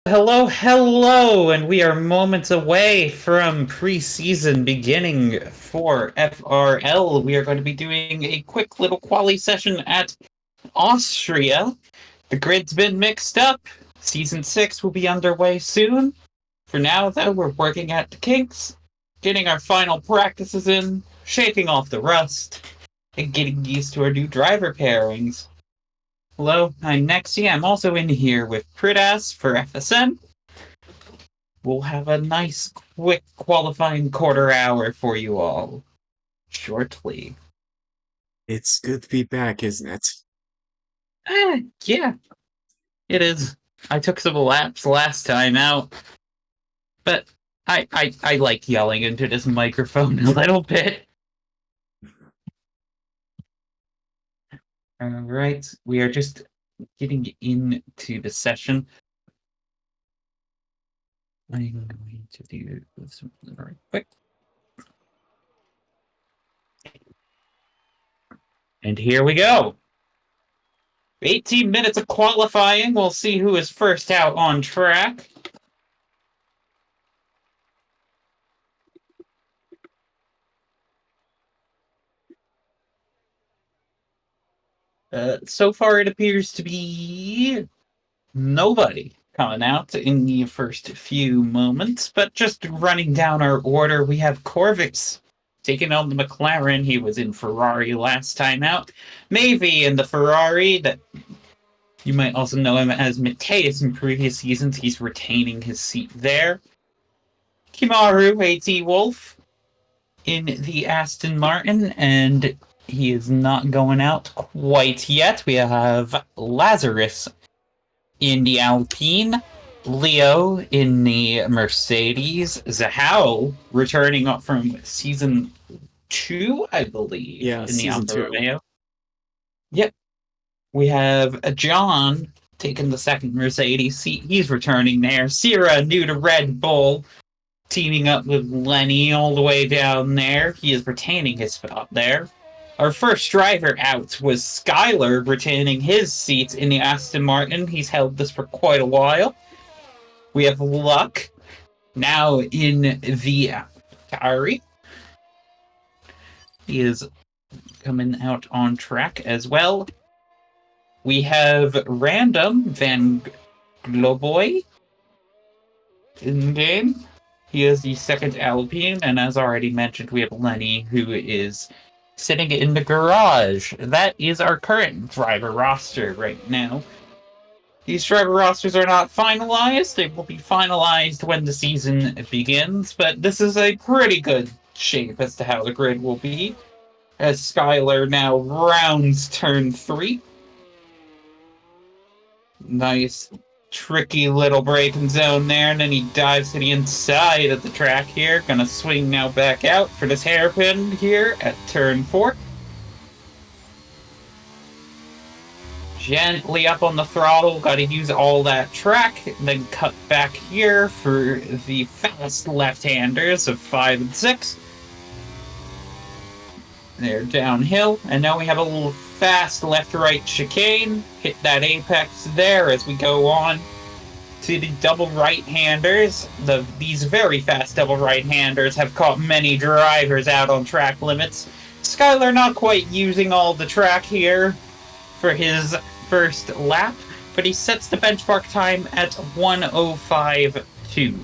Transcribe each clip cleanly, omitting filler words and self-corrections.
Hello, and we are moments away from preseason beginning for FRL. We are going to be doing a quick little quali session at Austria. The grid's been mixed up. Season 6 will be underway soon. For now, though, we're working at the kinks, getting our final practices in, shaking off the rust, and getting used to our new driver pairings. Hello, I'm Nexi. I'm also in here with Pridas for FSN. We'll have a nice, quick qualifying quarter hour for you all shortly. It's good to be back, isn't it? Yeah, it is. I took some laps last time out, but I like yelling into this microphone a little bit. All right, we are just getting into the session. I'm going to do this very quick. And here we go. 18 minutes of qualifying. We'll see who is first out on track. So far, it appears to be nobody coming out in the first few moments, but just running down our order, we have Corvix taking on the McLaren. He was in Ferrari last time out. Maybe in the Ferrari that you might also know him as Mateus in previous seasons. He's retaining his seat there. Kimaru, AT Wolf, in the Aston Martin, and he is not going out quite yet. We have Lazarus in the Alpine, Leo in the Mercedes, Zahao returning up from season 2, I believe, Yeah, in the season Alfa 2. Romeo. Yep. We have John taking the second Mercedes seat. He's returning there. Sierra, new to Red Bull, teaming up with Lenny all the way down there. He is retaining his spot there. Our first driver out was Skylar, retaining his seat in the Aston Martin. He's held this for quite a while. We have Luck, now in the Ferrari. He is coming out on track as well. We have Random Van Globoy in game. He is the second Alpine, and as already mentioned, we have Lenny, who is sitting in the garage. That is our current driver roster right now. These driver rosters are not finalized. They will be finalized when the season begins, but this is a pretty good shape as to how the grid will be. As Skylar now rounds turn 3. Nice, tricky little braking zone there, and then he dives to the inside of the track here. Gonna swing now back out for this hairpin here at turn 4. Gently up on the throttle, gotta use all that track, then cut back here for the fast left-handers of 5 and 6. They're downhill, and now we have a little fast left-right chicane. Hit that apex there as we go on to the double right-handers. These very fast double right-handers have caught many drivers out on track limits. Skylar not quite using all the track here for his first lap, but he sets the benchmark time at 1:05.2.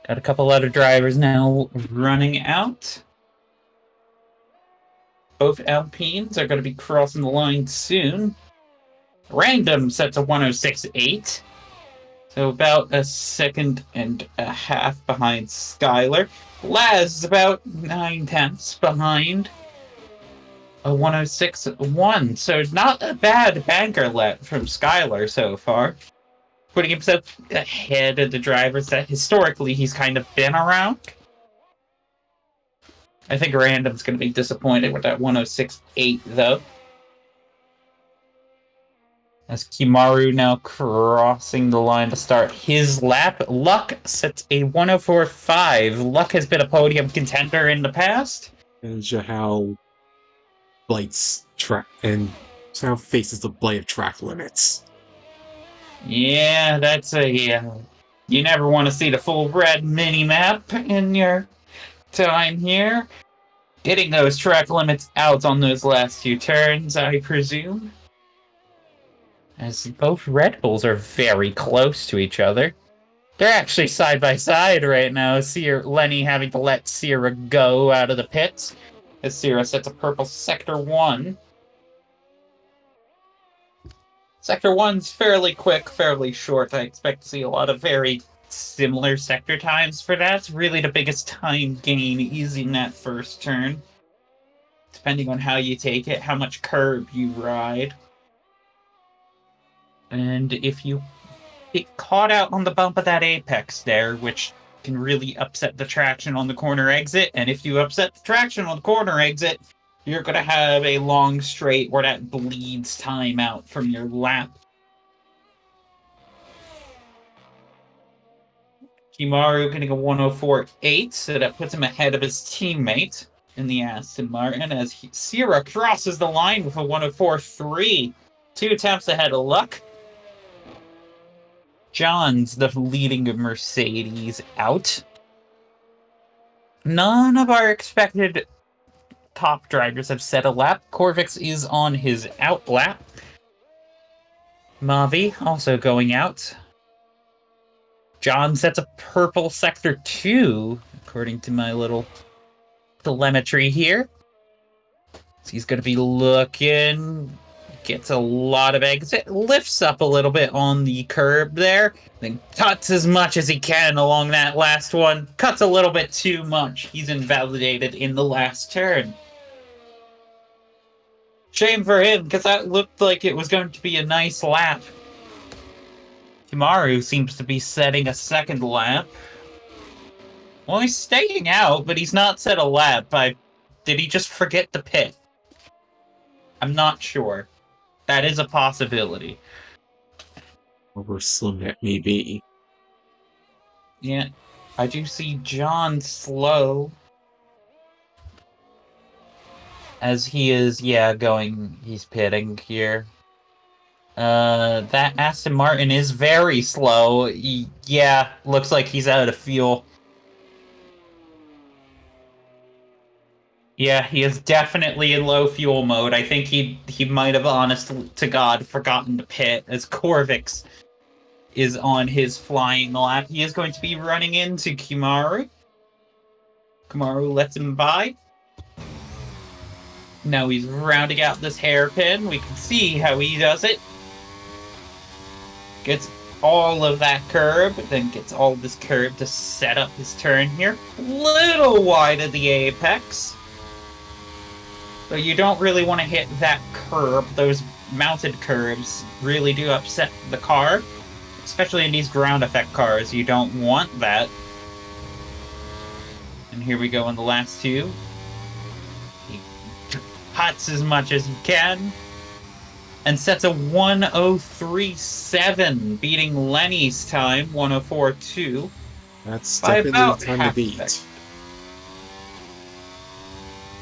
Got a couple other drivers now running out. Both Alpines are going to be crossing the line soon. Random sets a 106.8. So about a second and a half behind Skylar. Laz is about 9/10 behind a 106.1. So not a bad banker let from Skylar so far. Putting himself ahead of the drivers that historically he's kind of been around. I think Random's going to be disappointed with that 106.8, though. As Kimaru now crossing the line to start his lap, Luck sets a 104.5. Luck has been a podium contender in the past. And Zahao blights track and Zahao faces the blight of track limits. Yeah, that's you never want to see the full red mini-map in your time here. Getting those track limits out on those last two turns, I presume. As both Red Bulls are very close to each other. They're actually side by side right now. Lenny having to let Sierra go out of the pits. As Sierra sets a purple Sector 1. Sector 1's fairly quick, fairly short. I expect to see a lot of very similar sector times for that. Really the biggest time gain is in that first turn. Depending on how you take it, how much curb you ride. And if you get caught out on the bump of that apex there, which can really upset the traction on the corner exit, and if you upset the traction on the corner exit, you're going to have a long straight where that bleeds time out from your lap. Kimaru getting a 104.8, so that puts him ahead of his teammate in the Aston Martin as Sierra crosses the line with a 104.3. 2 attempts ahead of Luck. John's the leading Mercedes out. None of our expected top drivers have set a lap. Corvix is on his out lap. Mavi also going out. John sets a purple Sector 2, according to my little telemetry here. So he's going to be looking, gets a lot of exit, lifts up a little bit on the curb there, then cuts as much as he can along that last one. Cuts a little bit too much. He's invalidated in the last turn. Shame for him, because that looked like it was going to be a nice lap. Kimaru seems to be setting a second lap. Well, he's staying out, but he's not set a lap. Did he just forget the pit? I'm not sure. That is a possibility. However slim that may be. Yeah, I do see John slow. As he is, he's pitting here. That Aston Martin is very slow. Yeah, looks like he's out of fuel. Yeah, he is definitely in low fuel mode. I think he might have, honest to God, forgotten to pit as Corvix is on his flying lap. He is going to be running into Kimaru. Kimaru lets him by. Now he's rounding out this hairpin. We can see how he does it. Gets all of that curb, then gets all of this curb to set up his turn here. Little wide of the apex. But you don't really want to hit that curb. Those mounted curbs really do upset the car. Especially in these ground effect cars, you don't want that. And here we go in the last two. He cuts as much as he can. And sets a 103.7, beating Lenny's time, 104.2. That's definitely the time to beat.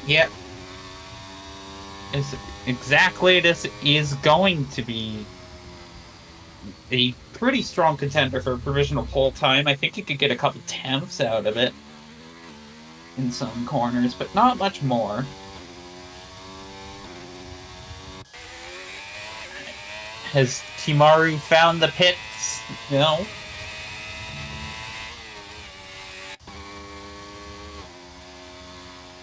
Yep. Exactly, this is going to be a pretty strong contender for a provisional pole time. I think you could get a couple tenths out of it in some corners, but not much more. Has Kimaru found the pits? No.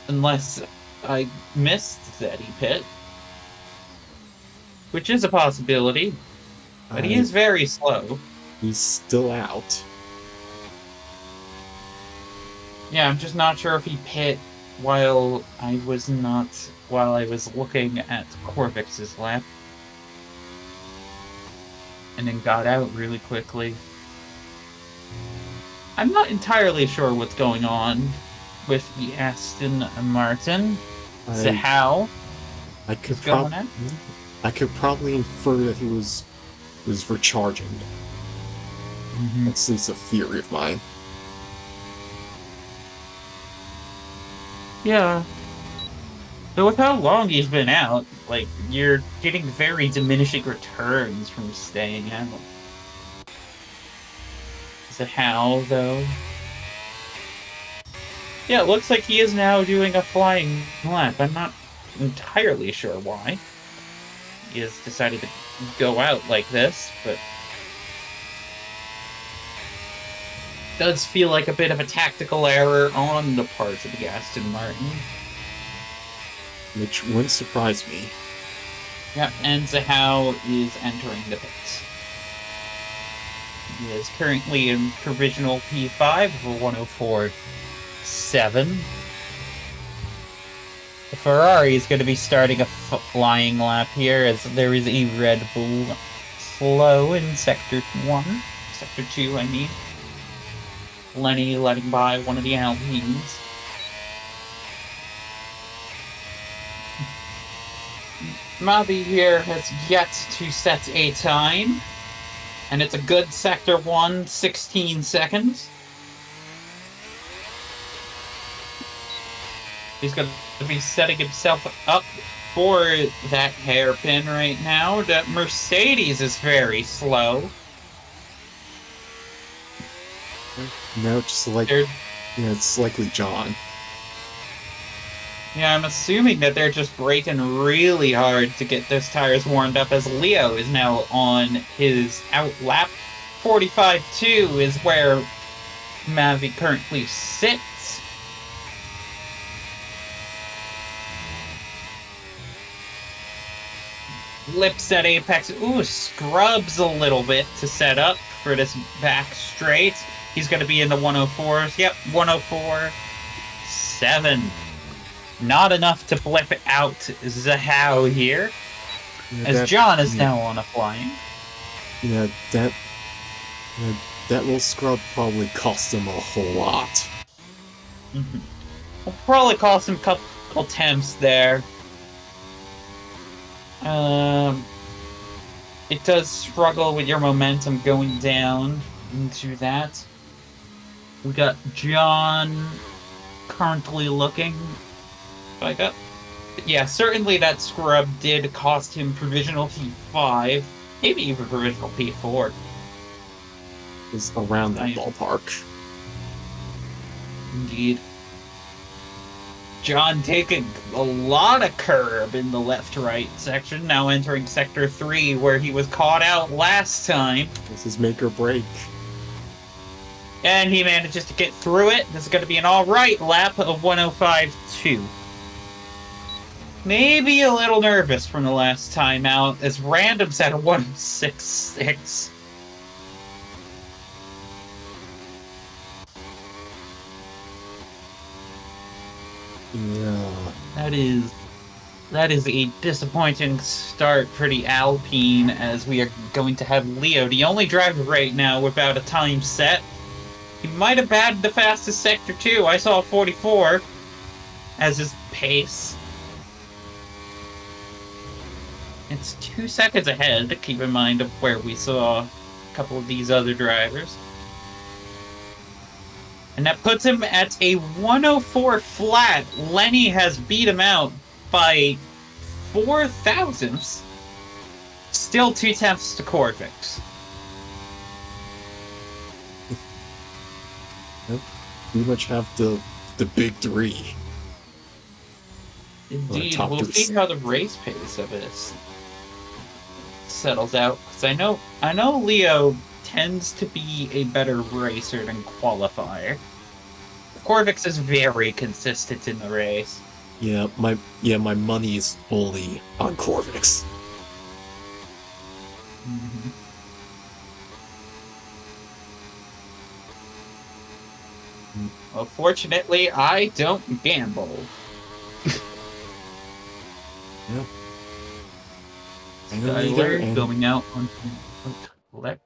Unless I missed Zeddy Pit. Which is a possibility. But he is very slow. He's still out. Yeah, I'm just not sure if he pit while I was looking at Corvix's lap. And then got out really quickly. I'm not entirely sure what's going on with the Aston Martin. How? I could probably infer that he was recharging. Mm-hmm. That's at least a theory of mine. Yeah. So with how long he's been out, you're getting very diminishing returns from staying out. So how, though? Yeah, it looks like he is now doing a flying lap. I'm not entirely sure why he has decided to go out like this, but does feel like a bit of a tactical error on the part of the Aston Martin. Which wouldn't surprise me. Yep, and Zahao is entering the pits. He is currently in provisional P5 for 104.7. The Ferrari is going to be starting a flying lap here as there is a Red Bull slow in Sector 1. Sector 2, I mean. Lenny letting by one of the Alpines. Mavi here has yet to set a time. And it's a good Sector 1, 16 seconds. He's going to be setting himself up for that hairpin right now. That Mercedes is very slow. No, just like, yeah, it's likely John. Yeah, I'm assuming that they're just braking really hard to get those tires warmed up as Leo is now on his out lap. 45.2 is where Mavi currently sits. Lips at apex. Ooh, scrubs a little bit to set up for this back straight. He's going to be in the 104s. Yep, 104.7. Not enough to blip out Zahao here. Yeah, as John is now on a flying. Yeah, that little scrub probably cost him a whole lot. Mm-hmm. Will probably cost him a couple temps there. It does struggle with your momentum going down into that. We got John currently looking like up. Yeah, certainly that scrub did cost him provisional P5, maybe even provisional P4. It's around that ballpark. Indeed. John taking a lot of curb in the left-right section, now entering Sector 3, where he was caught out last time. This is make or break. And he manages to get through it. This is going to be an alright lap of 105.2. Maybe a little nervous from the last time out, as Random's at a 106.6. Yeah. That is a disappointing start for the Alpine, as we are going to have Leo, the only driver right now without a time set. He might have batted the fastest Sector 2. I saw 44 as his pace. It's 2 seconds ahead, keep in mind, of where we saw a couple of these other drivers. And that puts him at a 104 flat. Lenny has beat him out by 4 thousandths. Still 2 tenths to Corvix. Yep. We much have the big three. Indeed, we'll see how the race pace of it settles out. Because I know Leo tends to be a better racer than qualifier. Corvix is very consistent in the race. Yeah, my money is fully on Corvix. Mm-hmm. Well, fortunately, I don't gamble. Yep. Skyler going out on left.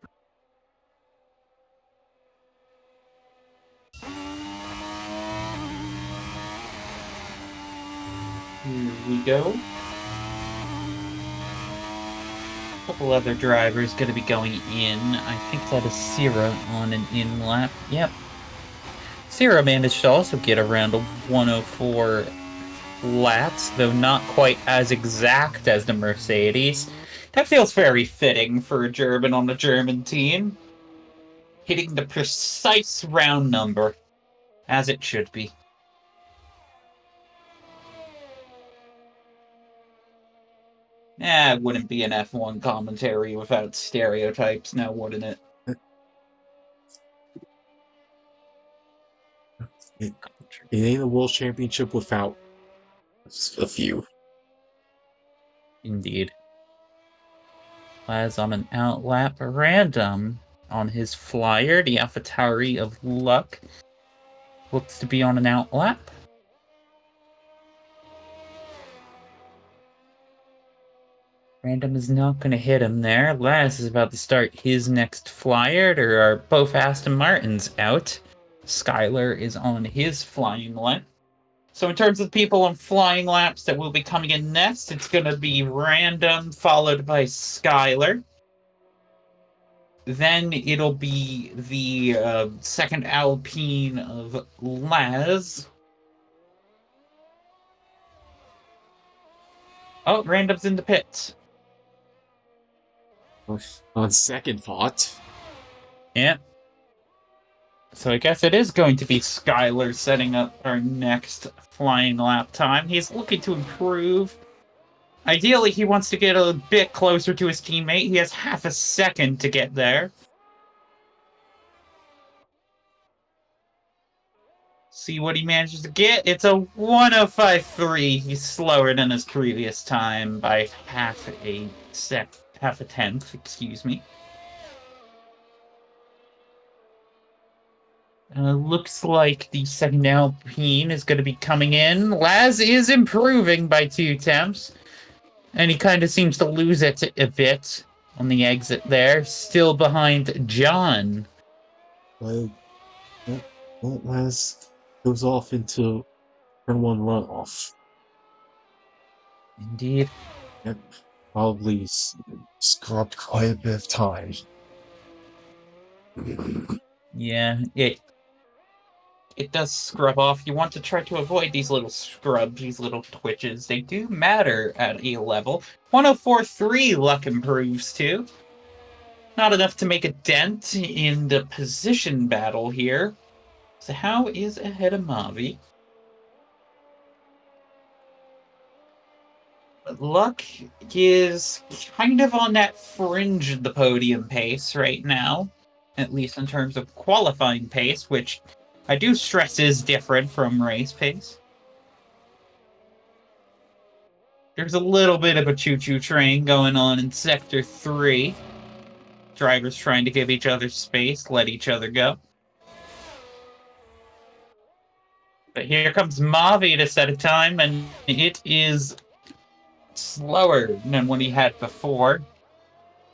Here we go. A couple other drivers going to be going in. I think that is Sierra on an in lap. Yep. Sierra managed to also get around a 104 laps, though not quite as exact as the Mercedes. That feels very fitting for a German on the German team. hitting the precise round number, as it should be. It wouldn't be an F1 commentary without stereotypes now, wouldn't it? It ain't a world championship without a few. Indeed. Laz on an outlap, random on his flyer, the AlphaTauri of Luck looks to be on an outlap. Random is not going to hit him there. Laz is about to start his next flyer. There are both Aston Martins out. Skylar is on his flying lap. So in terms of people on flying laps that will be coming in next, it's going to be Random followed by Skylar. Then it'll be the second Alpine of Laz. Oh, Random's in the pits. On second thought. Yeah. So I guess it is going to be Skylar setting up our next flying lap time. He's looking to improve. Ideally, he wants to get a bit closer to his teammate. He has half a second to get there. See what he manages to get. It's a 1:05.3. He's slower than his previous time by half a tenth, excuse me. Looks like the second Alpine is going to be coming in. Laz is improving by 2 temps. And he kind of seems to lose it a bit on the exit there. Still behind John. Well, Laz goes off into turn 1 runoff. Indeed. That probably scrubbed quite a bit of time. Yeah, it does scrub off. You want to try to avoid these little scrubs, these little twitches. They do matter at a level. 1:04.3 Luck improves to. Not enough to make a dent in the position battle here. So how is ahead of Mavi? Luck is kind of on that fringe of the podium pace right now. At least in terms of qualifying pace, which I do stress is different from race pace. There's a little bit of a choo-choo train going on in Sector 3. Drivers trying to give each other space, let each other go. But here comes Mavi to set a time, and it is slower than what he had before.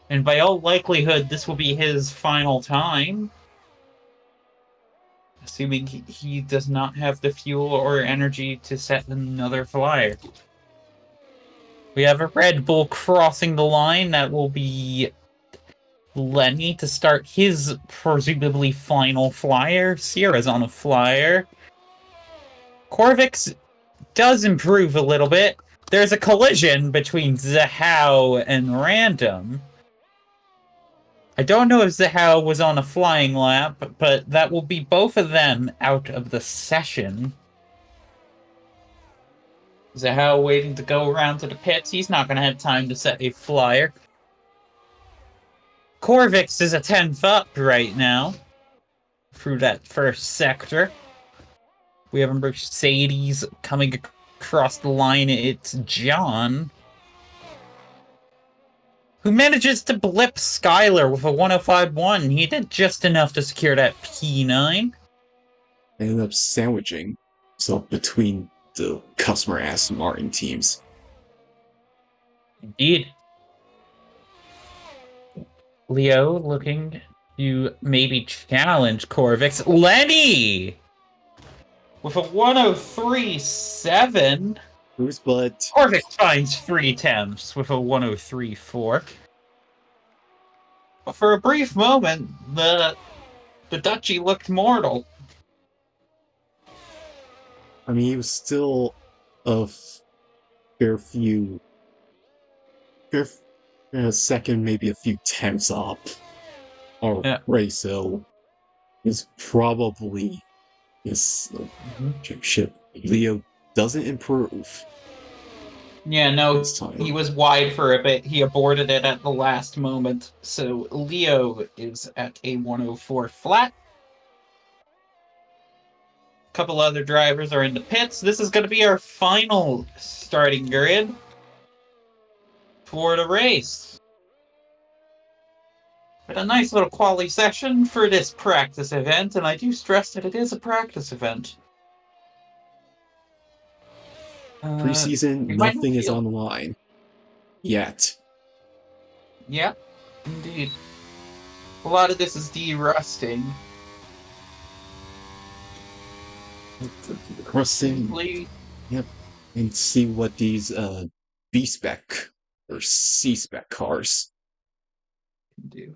And by all likelihood, this will be his final time. Assuming he does not have the fuel or energy to set another flyer. We have a Red Bull crossing the line. That will be Lenny to start his presumably final flyer. Sierra's on a flyer. Corvix does improve a little bit. There's a collision between Zahao and Random. I don't know if Zahao was on a flying lap, but that will be both of them out of the session. Zahao waiting to go around to the pits. He's not going to have time to set a flyer. Corvix is a 10th up right now through that first sector. We have a Mercedes coming across the line. It's John, who manages to blip Skylar with a 1:05.1. He did just enough to secure that P9. They ended up sandwiching himself between the customer Aston Martin teams. Indeed. Leo looking to maybe challenge Corvix. Lenny! With a 1:03.7. Who's but Corvix finds 3 attempts with a 1:03.4. But for a brief moment, the Dutchie looked mortal. I mean, he was still a fair second, maybe a few tenths up. Or Yeah. right, so is probably his championship. Leo doesn't improve Yeah, no, this time. he was wide for a bit. He aborted it at the last moment. So Leo is at a 104 flat. A couple other drivers are in the pits. This is going to be our final starting grid for the race. But a nice little quali session for this practice event, and I do stress that it is a practice event. Preseason, You might not nothing is feel. on the line yet. Yeah, indeed. A lot of this is de-rusting. Crossing, Simply, yep, and see what these B-spec or C-spec cars do.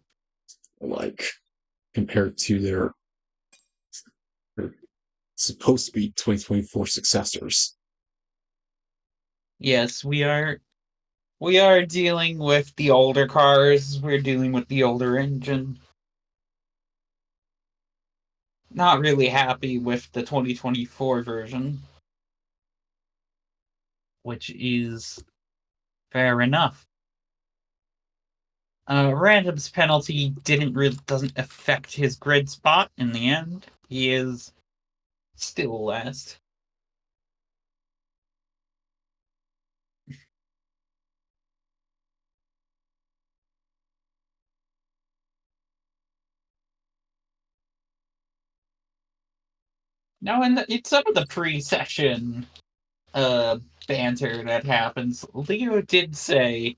are like compared to their supposed to be 2024 successors. Yes, we are. We are dealing with the older cars. We're dealing with the older engine. Not really happy with the 2024 version, which is fair enough. Random's penalty doesn't affect his grid spot in the end. He is still last. Now, in some of the pre-session banter that happens, Leo did say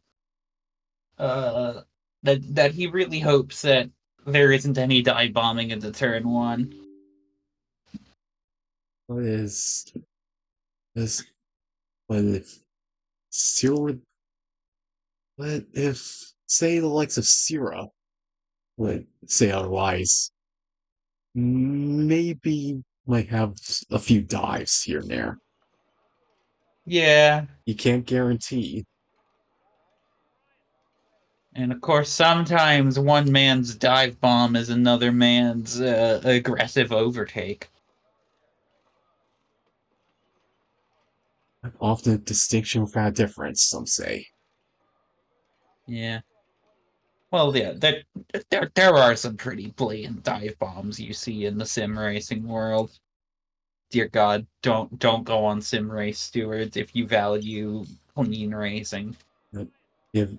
uh, that he really hopes that there isn't any dive bombing into turn one. What is what if Sierra? What if say the likes of Sierra would say otherwise? Maybe might have a few dives here and there. Yeah, You can't guarantee. and of course, sometimes one man's dive bomb is another man's aggressive overtake. Often a distinction without a difference, some say. Yeah. Well, yeah, there are some pretty blatant dive bombs you see in the sim racing world. Dear God, don't go on sim race stewards if you value clean racing. But if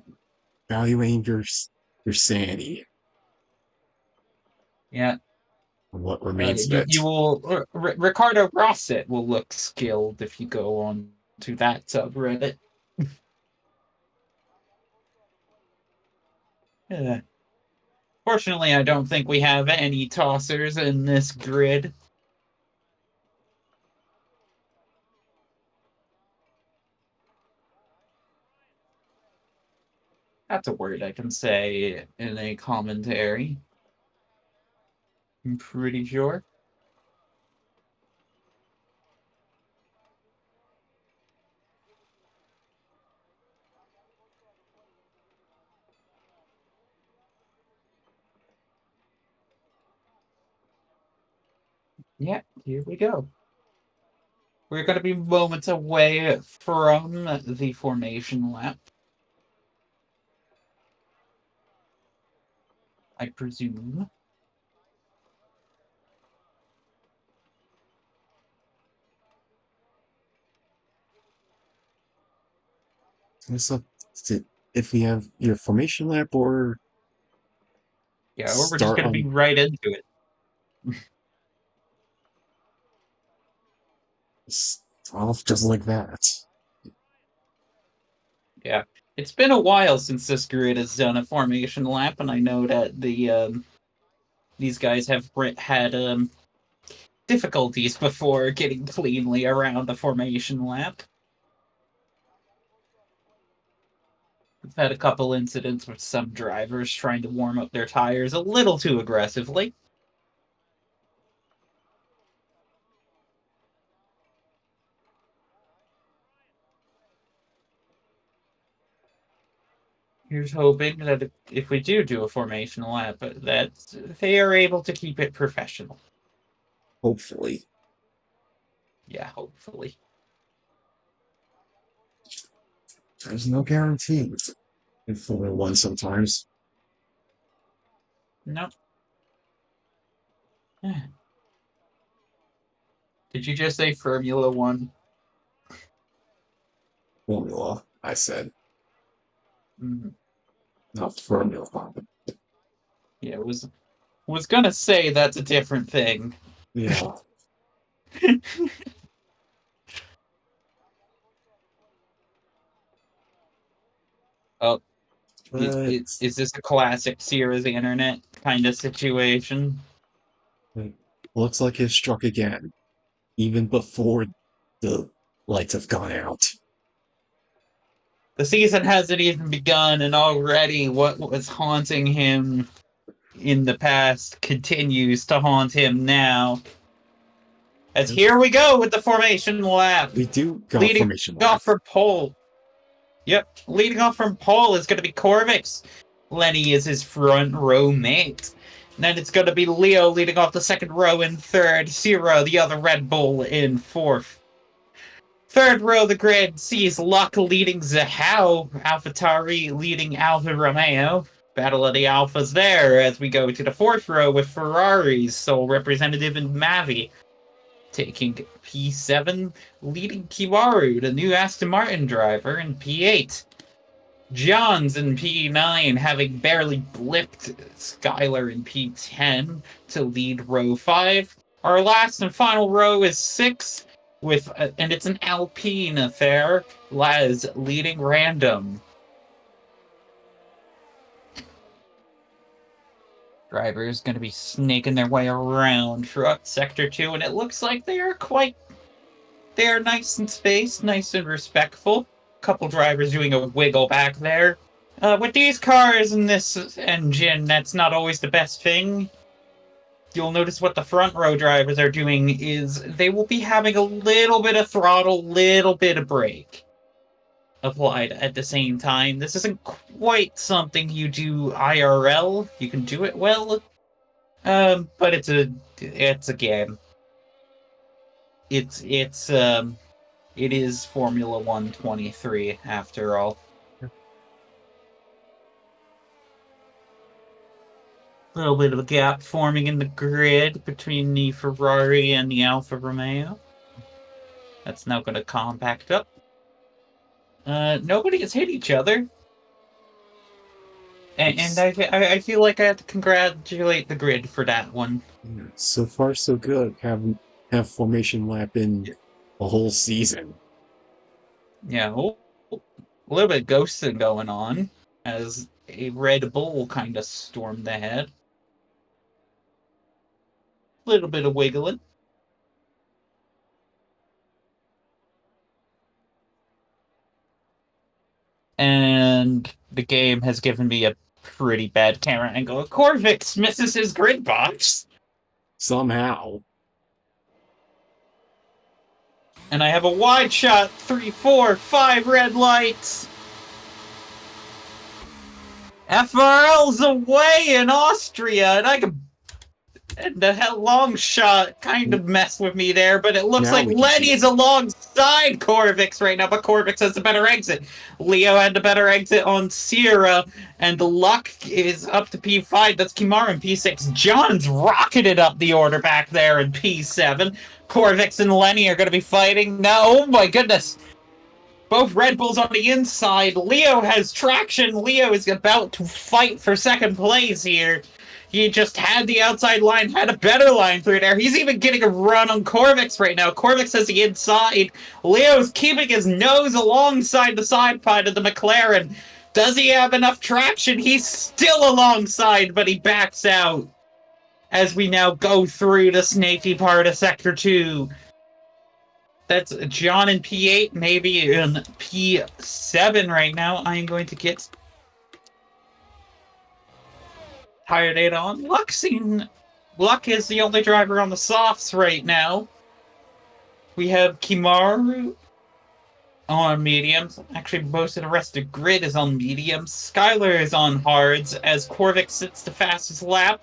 evaluating your sanity Yeah, and what remains of you it. will Ricardo Rosset will look skilled if you go on to that subreddit. Yeah. Fortunately, I don't think we have any tossers in this grid. That's a word I can say in a commentary. I'm pretty sure. Yeah, here we go. We're going to be moments away from the formation lap, I presume. It's up to if we have your formation lap or Yeah, or we're just start going to be on right into it. off just like that. Yeah. It's been a while since this grid has done a formation lap, and I know that these guys have had difficulties before getting cleanly around a formation lap. We've had a couple incidents with some drivers trying to warm up their tires a little too aggressively. Here's hoping that if we do a formation lap, that they are able to keep it professional. Hopefully. Yeah, hopefully. There's no guarantees in Formula One sometimes. No. Did you just say Formula One? Formula, I said. Mm-hmm. Not Formula. Yeah, was gonna say that's a different thing. Yeah. Oh, But is this a classic Sierra's internet kind of situation? it looks like it struck again, even before the lights have gone out. The season hasn't even begun, and already what was haunting him in the past continues to haunt him now. As here we go with the formation lap. We do got Leading formation lap. off from pole. Yep, leading off from pole is going to be Corvix. Lenny is his front row mate. And then it's going to be Leo leading off the second row in third. Zero, the other Red Bull, in fourth. Third row of the grid sees Luck leading Zahao, AlphaTauri leading Alfa Romeo. Battle of the Alphas there as we go to the fourth row with Ferrari's sole representative in Mavi taking P7, leading Kiwaru, the new Aston Martin driver, in P8. Johns in P9, having barely blipped Skylar in P10 to lead row 5. Our last and final row is 6, and it's an Alpine affair. Laz leading random. Drivers going to be snaking their way around throughout Sector 2, and it looks like they are nice and spaced, nice and respectful. Couple drivers doing a wiggle back there. With these cars and this engine, that's not always the best thing. You'll notice what the front row drivers are doing is they will be having a little bit of throttle, little bit of brake applied at the same time. This isn't quite something you do IRL. You can do it well, but it's a game. It is Formula 123 after all. A little bit of a gap forming in the grid between the Ferrari and the Alfa Romeo. That's now going to compact up. Nobody has hit each other. And I feel like I have to congratulate the grid for that one. So far, so good. Have formation lap in a whole season. Yeah, a little bit of ghosting going on as a Red Bull kind of stormed ahead. A little bit of wiggling. And the game has given me a pretty bad camera angle. Corvix misses his grid box. Somehow. And I have a wide shot. 3, 4, 5 red lights. FRL's away in Austria, and the long shot kind of messed with me there, but it looks like Lenny's alongside Corvix right now, but Corvix has the better exit. Leo had the better exit on Sierra, and the Luck is up to P5. That's Kimaru in P6. John's rocketed up the order back there in P7. Corvix and Lenny are going to be fighting. No, oh my goodness. Both Red Bulls on the inside. Leo has traction. Leo is about to fight for second place here. He just had the outside line, had a better line through there. He's even getting a run on Corvix right now. Corvix has the inside. Leo's keeping his nose alongside the side pod of the McLaren. Does he have enough traction? He's still alongside, but he backs out as we now go through the snaky part of Sector 2. That's John in P8, maybe in P7 right now. I'm going to get tire data on. Luck is the only driver on the softs right now. We have Kimaru on mediums. Actually, most of the rest of the grid is on mediums. Skylar is on hards as Corvix sits the fastest lap.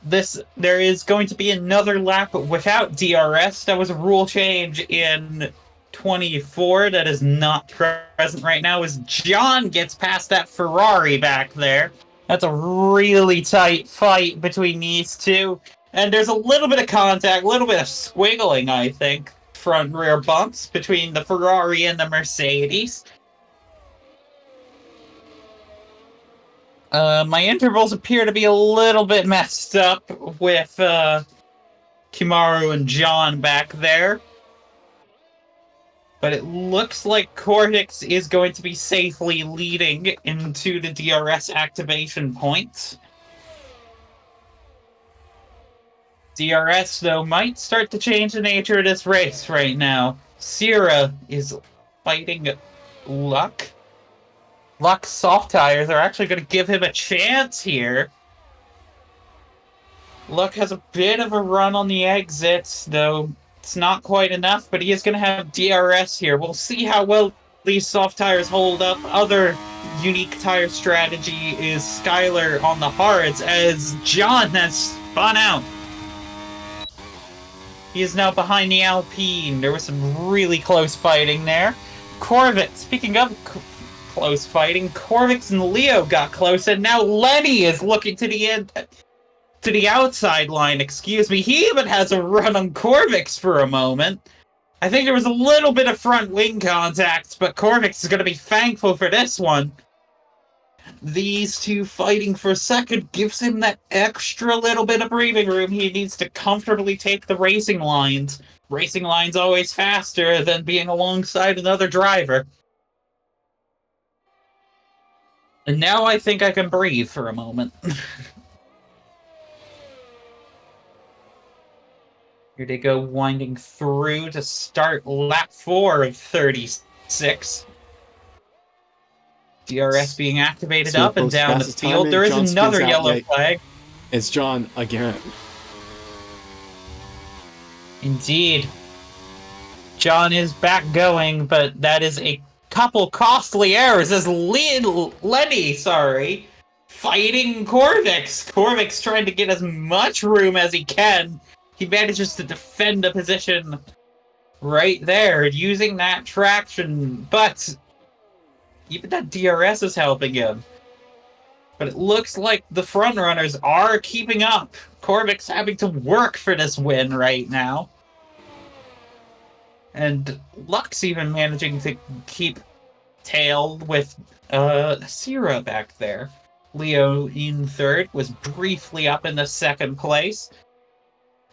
There is going to be another lap without DRS. That was a rule change in 24 that is not present right now as John gets past that Ferrari back there. That's a really tight fight between these two. And there's a little bit of contact, a little bit of squiggling, I think. Front rear bumps between the Ferrari and the Mercedes. My intervals appear to be a little bit messed up with Kimaru and John back there. But it looks like Corvix is going to be safely leading into the DRS activation points. DRS, though, might start to change the nature of this race right now. Sierra is fighting Luck. Luck's soft tires are actually going to give him a chance here. Luck has a bit of a run on the exits, though it's not quite enough, but he is going to have DRS here. We'll see how well these soft tires hold up. Other unique tire strategy is Skylar on the hards as John has spun out. He is now behind the Alpine. There was some really close fighting there. Corvix, speaking of close fighting, Corvix and Leo got close, and now Lenny is looking to the outside line, excuse me. He even has a run on Corvix for a moment. I think there was a little bit of front wing contact, but Corvix is going to be thankful for this one. These two fighting for a second gives him that extra little bit of breathing room he needs to comfortably take the racing lines. Racing lines always faster than being alongside another driver. And now I think I can breathe for a moment. Here they go winding through to start lap 4 of 36. DRS being activated up and down the field. There is another yellow flag. It's John again. Indeed. John is back going, but that is a couple costly errors as Lenny, fighting Corvix. Corvix trying to get as much room as he can. He manages to defend a position right there using that traction, but even that DRS is helping him. But it looks like the frontrunners are keeping up. Corvix having to work for this win right now. And Luck's even managing to keep tail with Sierra back there. Leo in third, was briefly up in the second place.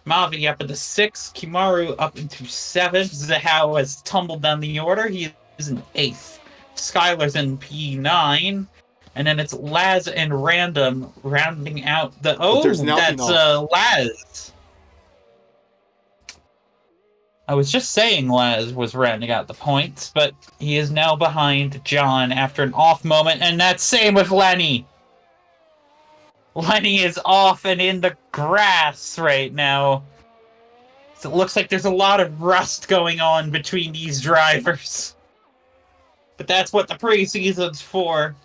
Mavi up into 6th, Kimaru up into 7th. Zahao has tumbled down the order. He is in 8th. Skylar's in P9. And then it's Laz and Random rounding out the... Oh, that's Laz. I was just saying Laz was rounding out the points, but he is now behind John after an off moment, and that's same with Lenny. Lenny is off and in the grass right now. So it looks like there's a lot of rust going on between these drivers. But that's what the preseason's for.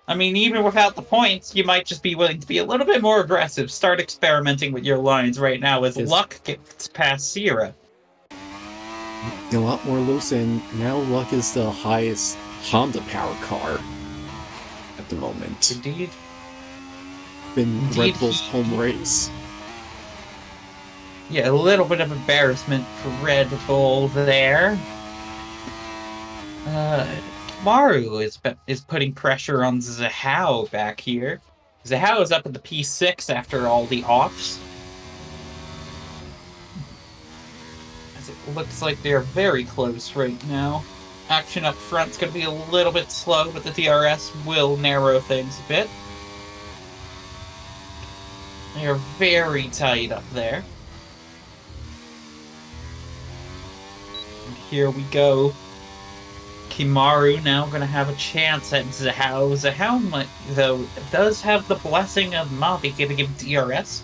I mean, even without the points, you might just be willing to be a little bit more aggressive. Start experimenting with your lines right now as Luck gets past Sierra. A lot more loose, and now Luck is the highest Honda power car at the moment. Indeed. Been Red Bull's home race. Yeah, a little bit of embarrassment for Red Bull there. Maru is putting pressure on Zahao back here. Zahao is up at the P6 after all the offs. As it looks like they're very close right now. Action up front's going to be a little bit slow, but the DRS will narrow things a bit. They are very tight up there. And here we go. Kimaru now going to have a chance at Zahao. Zahao, though, does have the blessing of Mavi giving him DRS.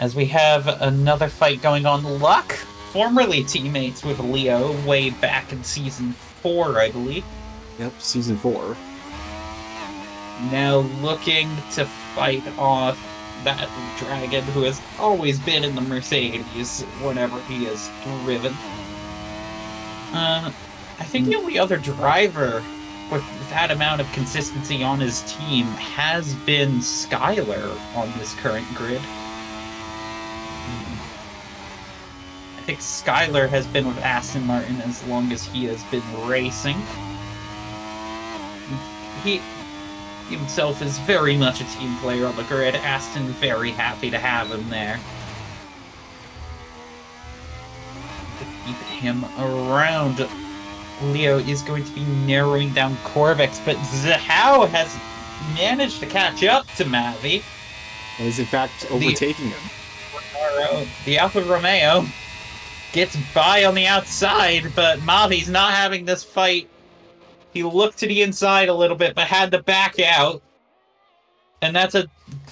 As we have another fight going on. Luck formerly teammates with Leo way back in Season 4, I believe. Yep, Season 4. Now looking to fight off that dragon who has always been in the Mercedes whenever he has driven. I think the only other driver with that amount of consistency on his team has been Skylar on this current grid. I think Skylar has been with Aston Martin as long as he has been racing. He himself is very much a team player on the grid. Aston very happy to have him there. To keep him around. Leo is going to be narrowing down Corvix, but Zhao has managed to catch up to Mavi. And is in fact overtaking him. The Alfa Romeo gets by on the outside, but Mavi's not having this fight. He looked to the inside a little bit, but had to back out. And that's a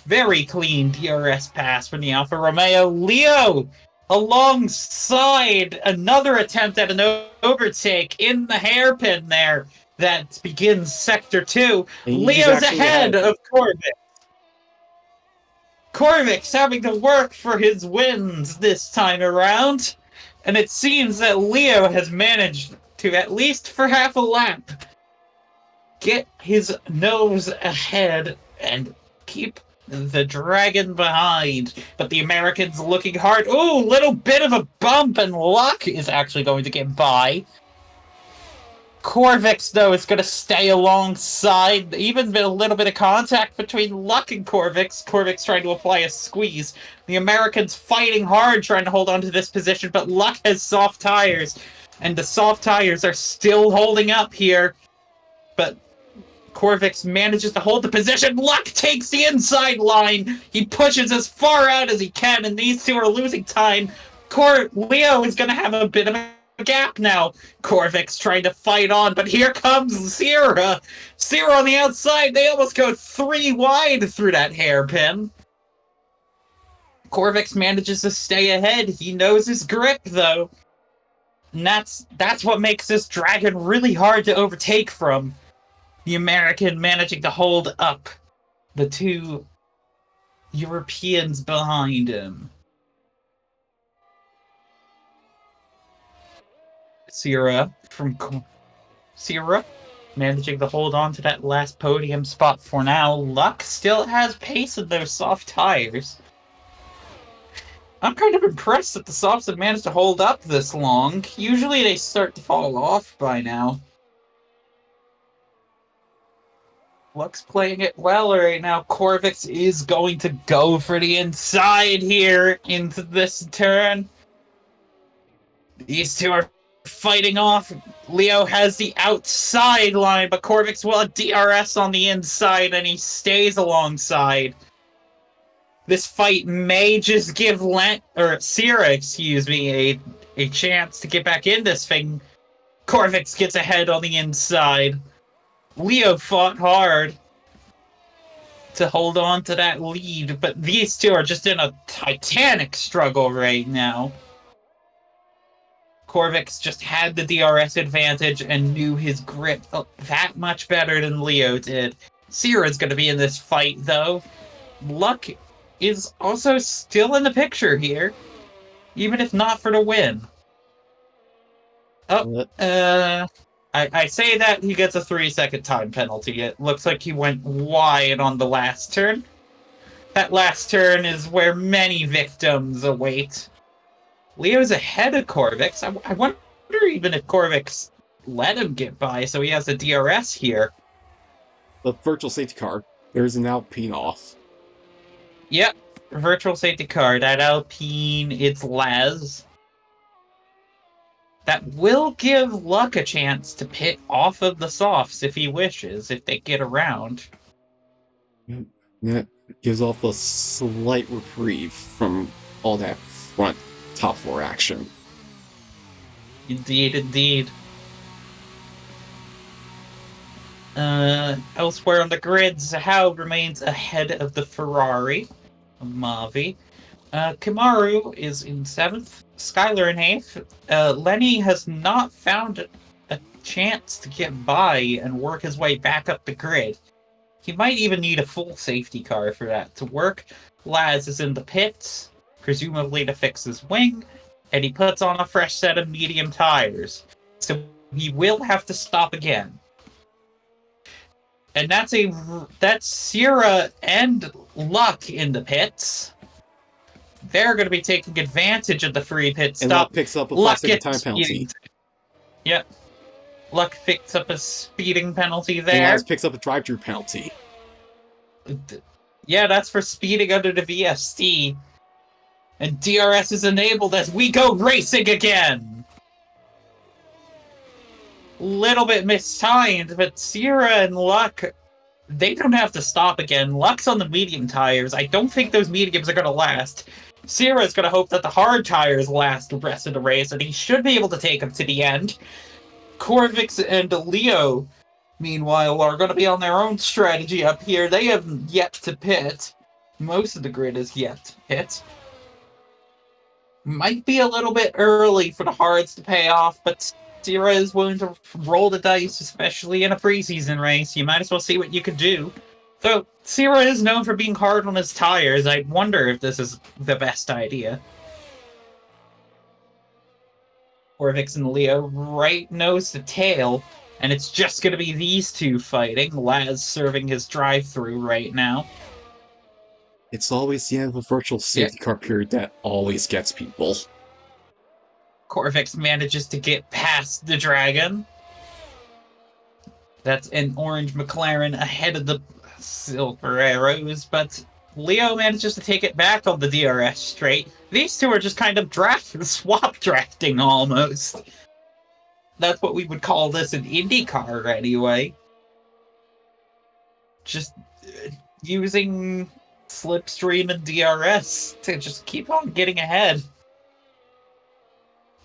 very clean DRS pass from the Alfa Romeo. Leo, alongside another attempt at an overtake in the hairpin there that begins Sector 2. Leo's ahead of Corvix. Corvix having to work for his wins this time around. And it seems that Leo has managed to, at least for half a lap, get his nose ahead and keep the dragon behind. But the Americans looking hard. Ooh, little bit of a bump, and Luck is actually going to get by. Corvix, though, is going to stay alongside. Even been a little bit of contact between Luck and Corvix. Corvix trying to apply a squeeze. The Americans fighting hard trying to hold on to this position, but Luck has soft tires. And the soft tires are still holding up here. But Corvix manages to hold the position. Luck takes the inside line. He pushes as far out as he can, and these two are losing time. Leo is going to have a bit of a gap now. Corvix trying to fight on, but here comes Sierra. Sierra on the outside. They almost go 3 wide through that hairpin. Corvix manages to stay ahead. He knows his grip, though. And that's what makes this dragon really hard to overtake from. The American managing to hold up the 2 Europeans behind him. Sierra managing to hold on to that last podium spot for now. Luck still has pace in those soft tires. I'm kind of impressed that the softs have managed to hold up this long. Usually they start to fall off by now. Luck's playing it well right now. Corvix is going to go for the inside here into this turn. These two are fighting off. Leo has the outside line, but Corvix will have DRS on the inside, and he stays alongside. This fight may just give Sierra, a chance to get back in this thing. Corvix gets ahead on the inside. Leo fought hard to hold on to that lead, but these two are just in a titanic struggle right now. Corvix just had the DRS advantage and knew his grip that much better than Leo did. Sierra's going to be in this fight, though. Luck is also still in the picture here, even if not for the win. I say that he gets a 3-second time penalty. It looks like he went wide on the last turn. That last turn is where many victims await. Leo's ahead of Corvix. I wonder even if Corvix let him get by, so he has a DRS here. The virtual safety car. There's an Alpine off. Yep, virtual safety car. That Alpine, it's Laz. That will give Luck a chance to pit off of the softs if he wishes, if they get around. That gives off a slight reprieve from all that front top floor action. Indeed, indeed. Elsewhere on the grid, Zhao remains ahead of the Ferrari, Mavi. Kimaru is in 7th, Skylar in 8th. Lenny has not found a chance to get by and work his way back up the grid. He might even need a full safety car for that to work. Laz is in the pits, presumably to fix his wing, and he puts on a fresh set of medium tires. So he will have to stop again. And that's Sierra and Luck in the pits. They're going to be taking advantage of the free pit stop. And Luck picks up a 5-second time penalty. Yep. Luck picks up a speeding penalty there. And Laz picks up a drive-through penalty. Yeah, that's for speeding under the VSC. And DRS is enabled as we go racing again. Little bit mistimed, but Sierra and Luck, they don't have to stop again. Luck's on the medium tires. I don't think those mediums are going to last. Sierra's going to hope that the hard tires last the rest of the race, and he should be able to take them to the end. Corvix and Leo, meanwhile, are going to be on their own strategy up here. They have yet to pit. Most of the grid is yet to pit. Might be a little bit early for the hards to pay off, but Sierra is willing to roll the dice, especially in a preseason race. You might as well see what you can do. Though Sierra is known for being hard on his tires, I wonder if this is the best idea. Corvix and Leo right nose to tail, and it's just going to be these two fighting. Laz serving his drive-through right now. It's always the end of a virtual safety car period that always gets people. Corvix manages to get past the Dragon. That's an orange McLaren ahead of the Silver Arrows, but Leo manages to take it back on the DRS straight. These two are just kind of swap drafting almost. That's what we would call this in IndyCar anyway. Just using slipstream and DRS to just keep on getting ahead.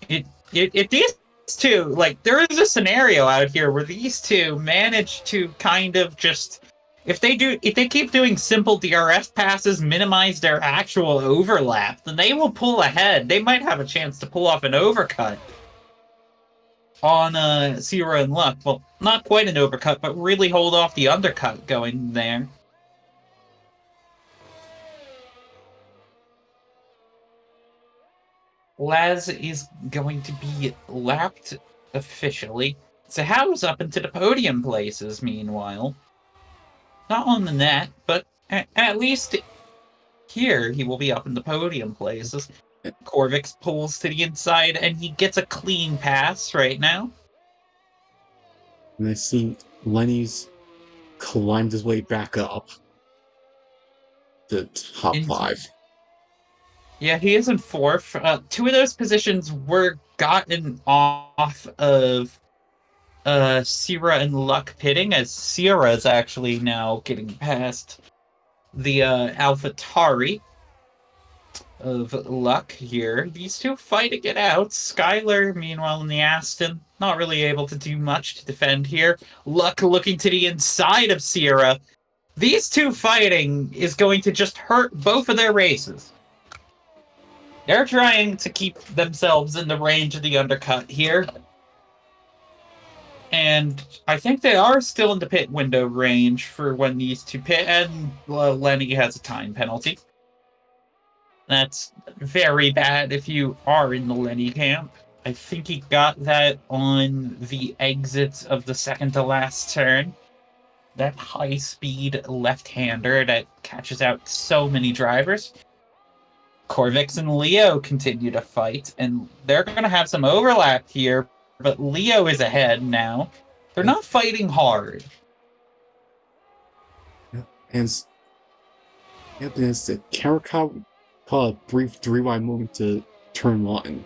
If these two, like, there is a scenario out here where these two manage to kind of just, if they keep doing simple DRS passes, minimize their actual overlap, then they will pull ahead. They might have a chance to pull off an overcut on Sierra and Luck. Well, not quite an overcut, but really hold off the undercut going there. Laz is going to be lapped officially. Sahao's up into the podium places, meanwhile. Not on the net, but at least here he will be up in the podium places. Corvix pulls to the inside, and he gets a clean pass right now. And I see Lenny's climbed his way back up the top 5. Yeah, he is in 4th. 2 of those positions were gotten off of Sierra and Luck pitting, as Sierra is actually now getting past the AlphaTauri of Luck here. These two fighting it out. Skylar, meanwhile, in the Aston, not really able to do much to defend here. Luck looking to the inside of Sierra. These two fighting is going to just hurt both of their races. They're trying to keep themselves in the range of the undercut here. And I think they are still in the pit window range for when these two pit, and Lenny has a time penalty. That's very bad if you are in the Lenny camp. I think he got that on the exits of the second to last turn. That high-speed left-hander that catches out so many drivers. Corvix and Leo continue to fight, and they're going to have some overlap here, but Leo is ahead now. They're not fighting hard. And there's the camera caught a brief rewind moment to turn 1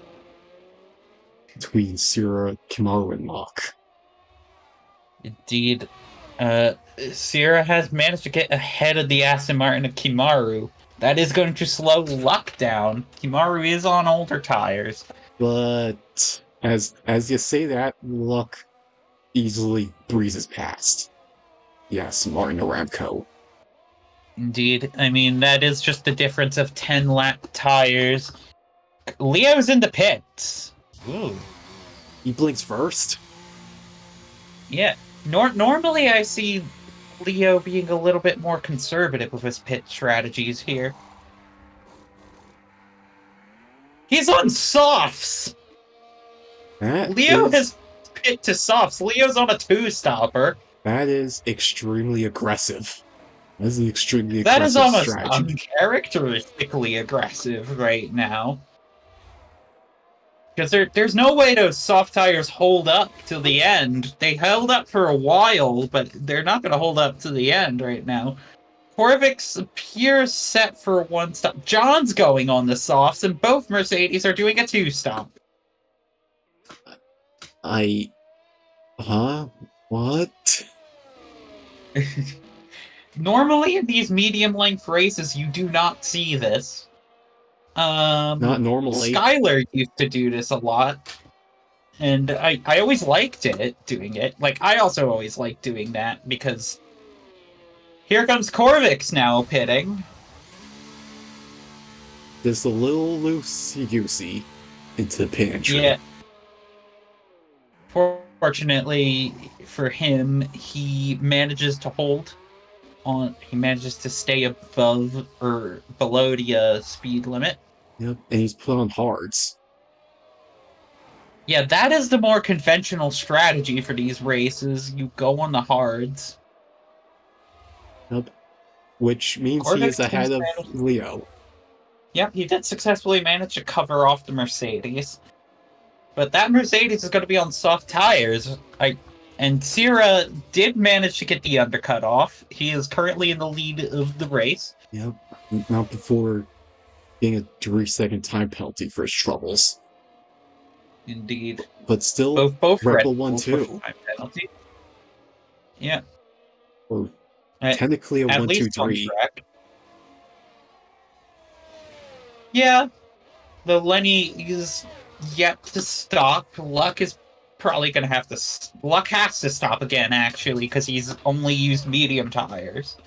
between Sierra, Kimaru, and Luck. Indeed. Sierra has managed to get ahead of the Aston Martin of Kimaru. That is going to slow Luck down. Kimaru is on older tires. But as you say that, Luck easily breezes past. Yes, Martin Aramco. Indeed. I mean, that is just the difference of 10 lap tires. Leo's in the pits. Ooh. He blinks first. Yeah. Normally I see Leo being a little bit more conservative with his pit strategies here. He's on softs! Leo has pit to softs. Leo's on a 2-stopper. That is extremely aggressive. That is an extremely That is aggressive almost strategy. uncharacteristically aggressive right now. Because there's no way those soft tires hold up till the end. They held up for a while, but they're not going to hold up to the end right now. Corvix appears set for a 1-stop. John's going on the softs, and both Mercedes are doing a 2-stop. Huh? What? Normally in these medium-length races, you do not see this. Not normally. Skylar used to do this a lot. And I always liked doing it. Like, I also always liked doing that, because here comes Corvix now pitting. Just a little loosey-goosey into the pit entry. Yeah. Fortunately for him, he manages to hold on. He manages to stay above or below the speed limit. Yep, and he's put on hards. Yeah, that is the more conventional strategy for these races. You go on the hards. Yep. Which means he is ahead of Leo. Yep, he did successfully manage to cover off the Mercedes. But that Mercedes is going to be on soft tires. And Sierra did manage to get the undercut off. He is currently in the lead of the race. Yep, not before getting a 3-second time penalty for his troubles. Indeed. But still, both Red Bull won too. Penalty. Yeah. Or technically a 1-2-3. Yeah. The Lenny is yet to stop. Luck is probably going to have to... Luck has to stop again, actually, because he's only used medium tires.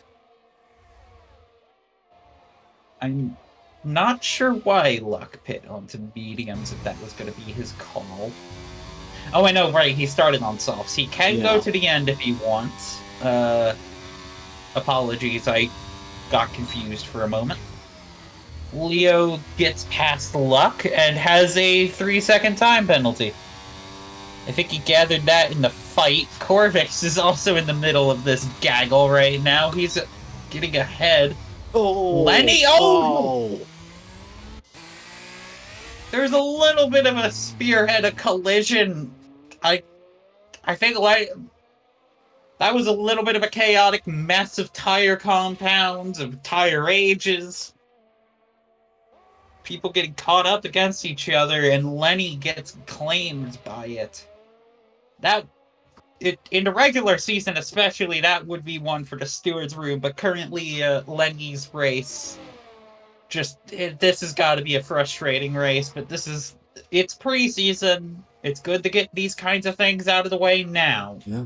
I'm not sure why Luck pit onto mediums, if that was going to be his call. Oh, I know, right, he started on softs. He can go to the end if he wants. Apologies, I got confused for a moment. Leo gets past Luck and has a 3-second time penalty. I think he gathered that in the fight. Corvix is also in the middle of this gaggle right now. He's getting ahead. Oh, Lenny! Oh! There's a little bit of a spearhead, a collision. I think that was a little bit of a chaotic mess of tire compounds, of tire ages. People getting caught up against each other, and Lenny gets claimed by it. In the regular season especially, that would be one for the steward's room, but currently Lenny's race, this has got to be a frustrating race, but it's preseason. It's good to get these kinds of things out of the way now. Yeah.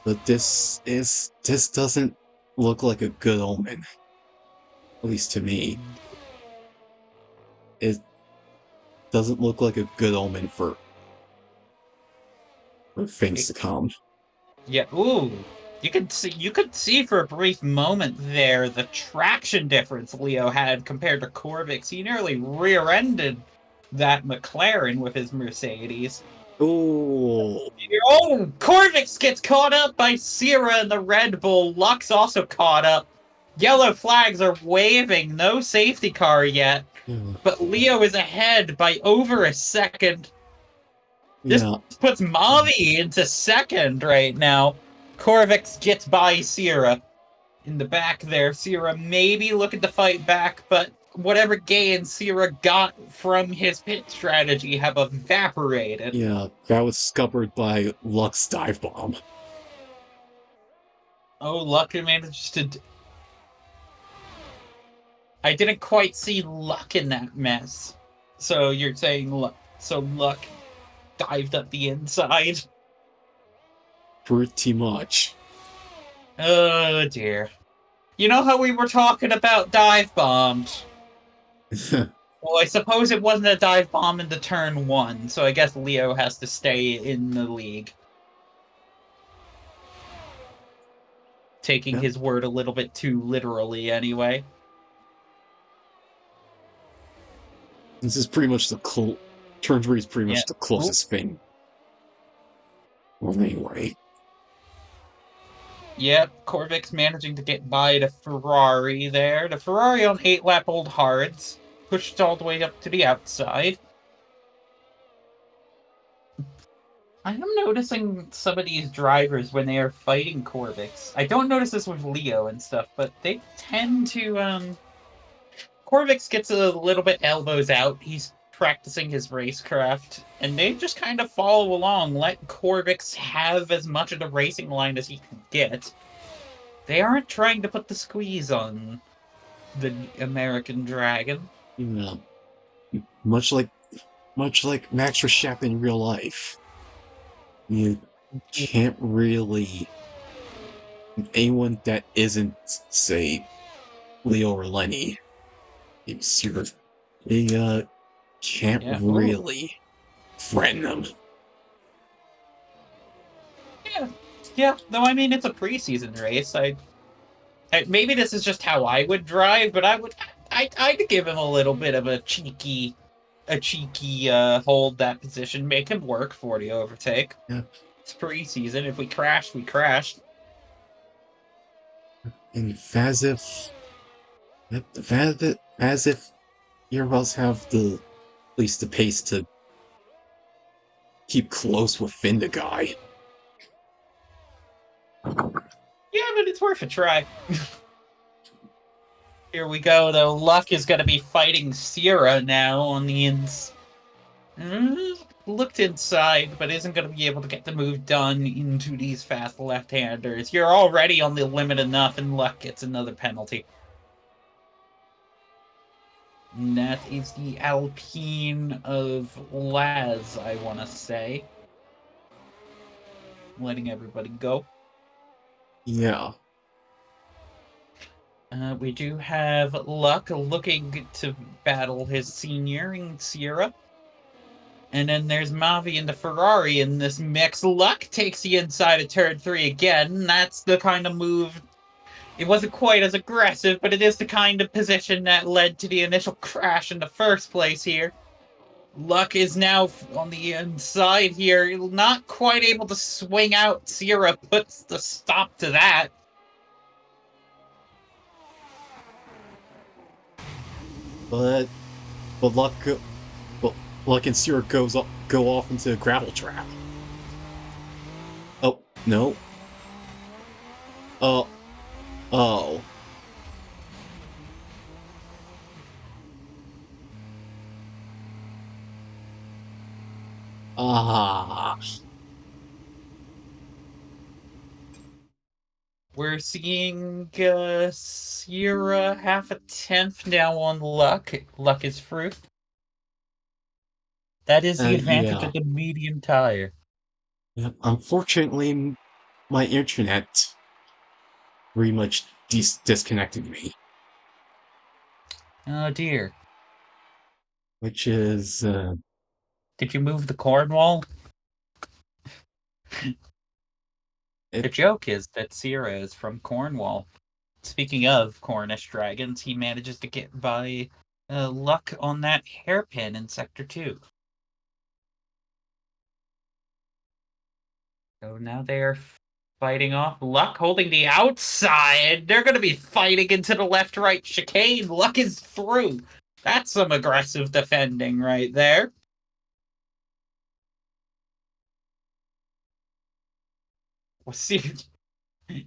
But this doesn't look like a good omen. At least to me. It doesn't look like a good omen for things to come. Yeah, ooh. You could see for a brief moment there the traction difference Leo had compared to Corvix. He nearly rear-ended that McLaren with his Mercedes. Ooh. Oh, Corvix gets caught up by Sierra and the Red Bull. Luck's also caught up. Yellow flags are waving. No safety car yet. But Leo is ahead by over a second. This puts Mavi into second right now. Corvix gets by Sierra in the back there. Sierra maybe looking to fight back, but whatever gains Sierra got from his pit strategy have evaporated. Yeah, that was scuppered by Luck's dive bomb. Oh, Luck managed to... I didn't quite see Luck in that mess. So you're saying Luck... So Luck dived up the inside? Pretty much. Oh, dear. You know how we were talking about dive bombs? Well, I suppose it wasn't a dive bomb in the turn 1, so I guess Leo has to stay in the league. Taking his word a little bit too literally, anyway. This is pretty much turn 3 is pretty much the closest thing. Well, anyway. Yep, Corvix managing to get by the Ferrari there. The Ferrari on 8-lap-old hards. Pushed all the way up to the outside. I am noticing some of these drivers when they are fighting Corvix. I don't notice this with Leo and stuff, but they tend to, Corvix gets a little bit elbows out. He's practicing his racecraft, and they just kind of follow along, let Corvix have as much of the racing line as he can get. They aren't trying to put the squeeze on the American Dragon. Yeah. Much like Max Verstappen in real life. You can't really... Anyone that isn't, say, Leo or Lenny, they can't really threaten them. Yeah. Though I mean, it's a preseason race. Maybe this is just how I would drive, but I'd give him a little bit of a cheeky hold that position, make him work for the overtake. Yeah. It's preseason. If we crash, we crashed. And as if Earballs have at least the pace to keep close within the guy. Yeah, but it's worth a try. Here we go, though. Luck is going to be fighting Sierra now on the ins. Looked inside, but isn't going to be able to get the move done into these fast left-handers. You're already on the limit enough, and Luck gets another penalty. And that is the Alpine of Laz, I want to say. Letting everybody go. Yeah. We do have Luck looking to battle his senior in Sierra. And then there's Mavi in the Ferrari in this mix. Luck takes the inside of turn 3 again. That's the kind of move. It wasn't quite as aggressive, but it is the kind of position that led to the initial crash in the first place here. Luck is now on the inside here. Not quite able to swing out. Sierra puts the stop to that. But Luck and Sierra go off into a gravel trap. Oh, no. Oh. Ah. We're seeing Sierra half a tenth now on Luck. Luck is fruit. That is the advantage of the medium tire. Yeah, unfortunately, my internet pretty much disconnected me. Oh dear. Which is... Did you move the Cornwall? The joke is that Sierra is from Cornwall. Speaking of Cornish dragons, he manages to get by Luck on that hairpin in Sector 2. So now they are fighting off. Luck holding the outside. They're going to be fighting into the left-right chicane. Luck is through. That's some aggressive defending right there.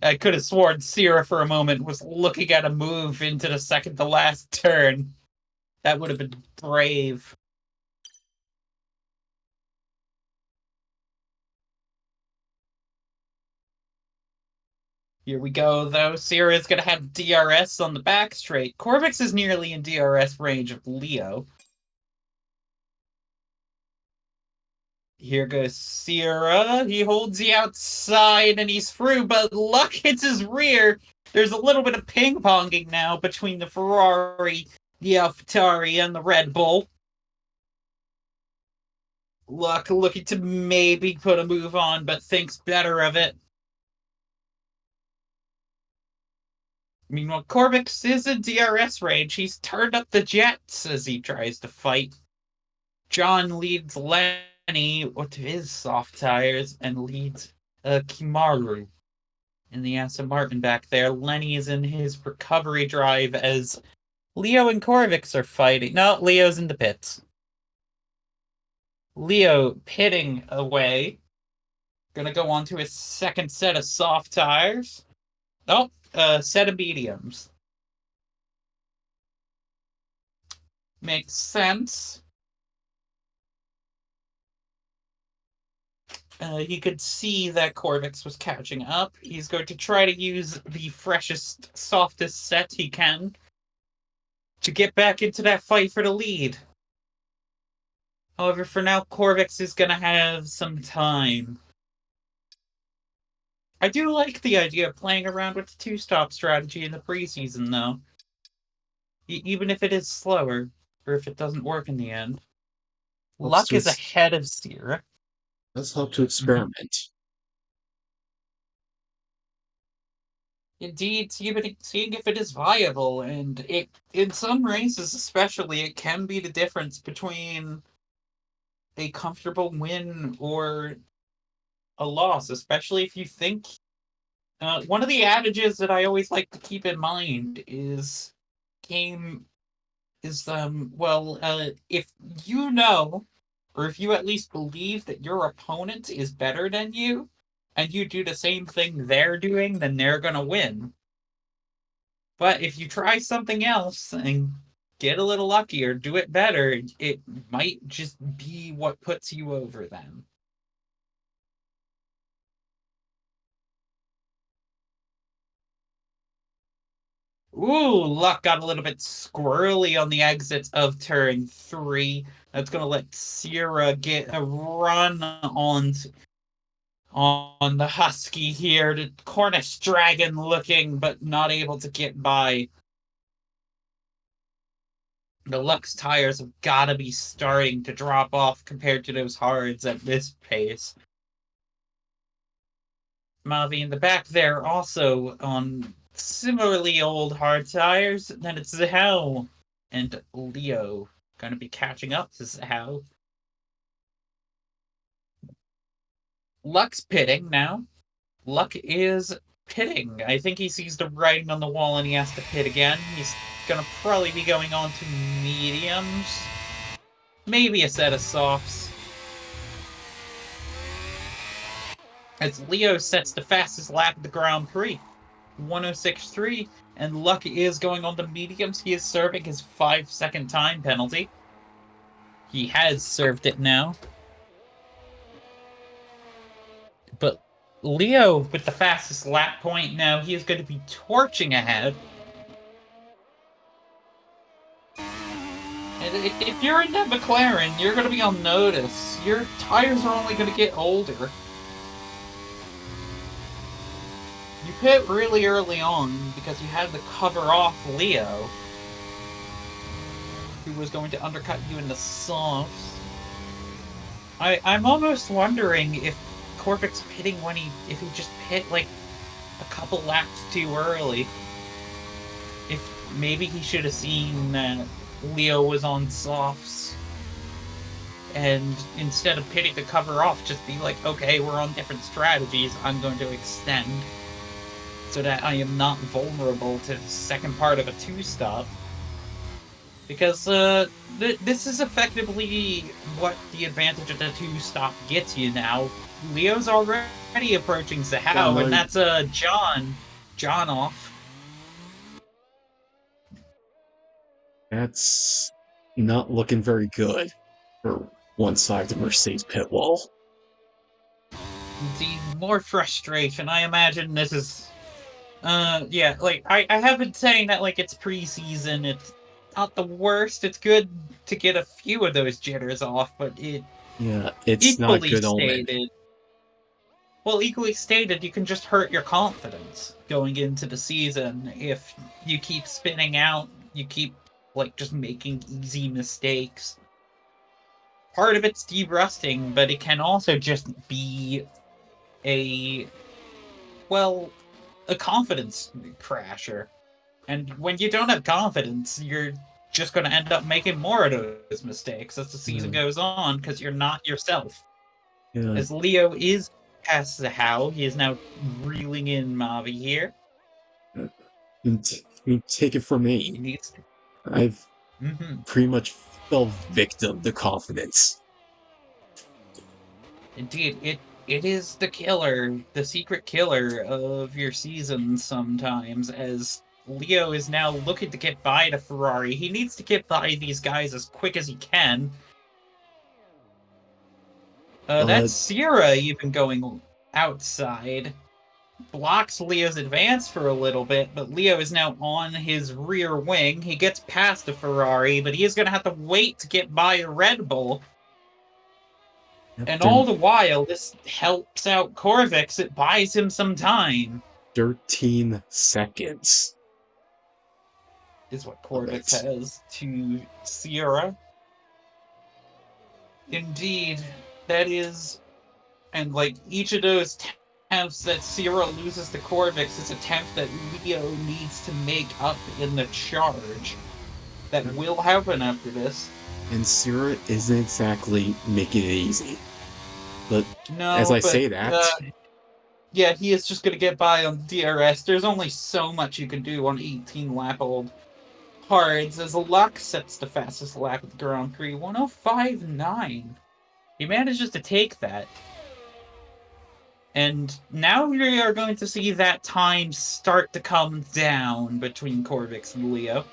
I could have sworn Sierra for a moment was looking at a move into the second to last turn. That would have been brave. Here we go, though. Sierra is going to have DRS on the back straight. Corvix is nearly in DRS range of Leo. Here goes Sierra. He holds the outside and he's through, but Luck hits his rear. There's a little bit of ping-ponging now between the Ferrari, the AlphaTauri, and the Red Bull. Luck looking to maybe put a move on, but thinks better of it. Meanwhile, Corvix is in DRS range. He's turned up the jets as he tries to fight. John leads Lenny with his soft tires and leads Kimaru in the Aston Martin back there. Lenny is in his recovery drive as Leo and Corvix are fighting. No, Leo's in the pits. Leo pitting away. Gonna go on to his second set of soft tires. Oh, set of mediums. Makes sense. You could see that Corvix was catching up. He's going to try to use the freshest, softest set he can to get back into that fight for the lead. However, for now, Corvix is going to have some time. I do like the idea of playing around with the two-stop strategy in the preseason, though. Even if it is slower, or if it doesn't work in the end. Luck is ahead of Sierra. Let's hope to experiment. Indeed, seeing if it is viable, and it in some races especially, it can be the difference between a comfortable win or a loss, especially if you think... one of the adages that I always like to keep in mind is... if you know, or if you at least believe that your opponent is better than you, and you do the same thing they're doing, then they're gonna win. But if you try something else and get a little lucky or do it better, it might just be what puts you over them. Ooh, Luck got a little bit squirrely on the exits of turn 3. That's going to let Sierra get a run on the Husky here. The Cornish Dragon looking, but not able to get by. The Luck's tires have got to be starting to drop off compared to those hards at this pace. Mavi in the back there also on similarly old hard tires. Then it's Zhao and Leo going to be catching up to Zhao. Luck's pitting now. Luck is pitting. I think he sees the writing on the wall and he has to pit again. He's going to probably be going on to mediums. Maybe a set of softs. As Leo sets the fastest lap of the Grand Prix. 106.3, and Luck is going on the mediums. He is serving his 5-second time penalty. He has served it now. But Leo with the fastest lap point now, he is going to be torching ahead. And if you're in that McLaren, you're going to be on notice. Your tires are only going to get older. You pit really early on because you had to cover off Leo, who was going to undercut you in the softs. I'm almost wondering if Corvix pitting if he just pit like a couple laps too early. If maybe he should have seen that Leo was on softs, and instead of pitting to cover off, just be like, okay, we're on different strategies, I'm going to extend, so that I am not vulnerable to the second part of a two-stop. Because this is effectively what the advantage of the two-stop gets you now. Leo's already approaching Zhao, and that's John off. That's not looking very good for one side of the Mercedes pit wall. Indeed, more frustration. I imagine this is... yeah, like, I have been saying that, like, it's preseason, it's not the worst, it's good to get a few of those jitters off, but Yeah, it's not a Equally good omen. stated, well, equally stated, you can just hurt your confidence going into the season if you keep spinning out, you keep like just making easy mistakes. Part of it's derusting, but it can also just be a well, a confidence crasher. And when you don't have confidence, you're just going to end up making more of those mistakes as the season goes on because you're not yourself. Yeah, As Leo is past the how, he is now reeling in Mavi here. and take it from He me. needs to. I've Mm-hmm. pretty much fell victim to confidence. Indeed, it is the killer, the secret killer of your season sometimes, as Leo is now looking to get by the Ferrari. He needs to get by these guys as quick as he can. Uh, That's Sierra even going outside. Blocks Leo's advance for a little bit, but Leo is now on his rear wing. He gets past the Ferrari, but he is going to have to wait to get by a Red Bull. And all the while, this helps out Corvix. It buys him some time. 13 seconds. Is what Of Corvix it. has to Sierra. Indeed, that is. And like each of those attempts that Sierra loses to Corvix is a attempt that Leo needs to make up in the charge. That will happen after this. And Sierra isn't exactly making it easy. But as No, I but say that, yeah, he is just going to get by on DRS. There's only so much you can do on 18-lap-old hards, as Luck sets the fastest lap of the Grand Prix, 105.9. He manages to take that. And now we are going to see that time start to come down between Corvix and Leo.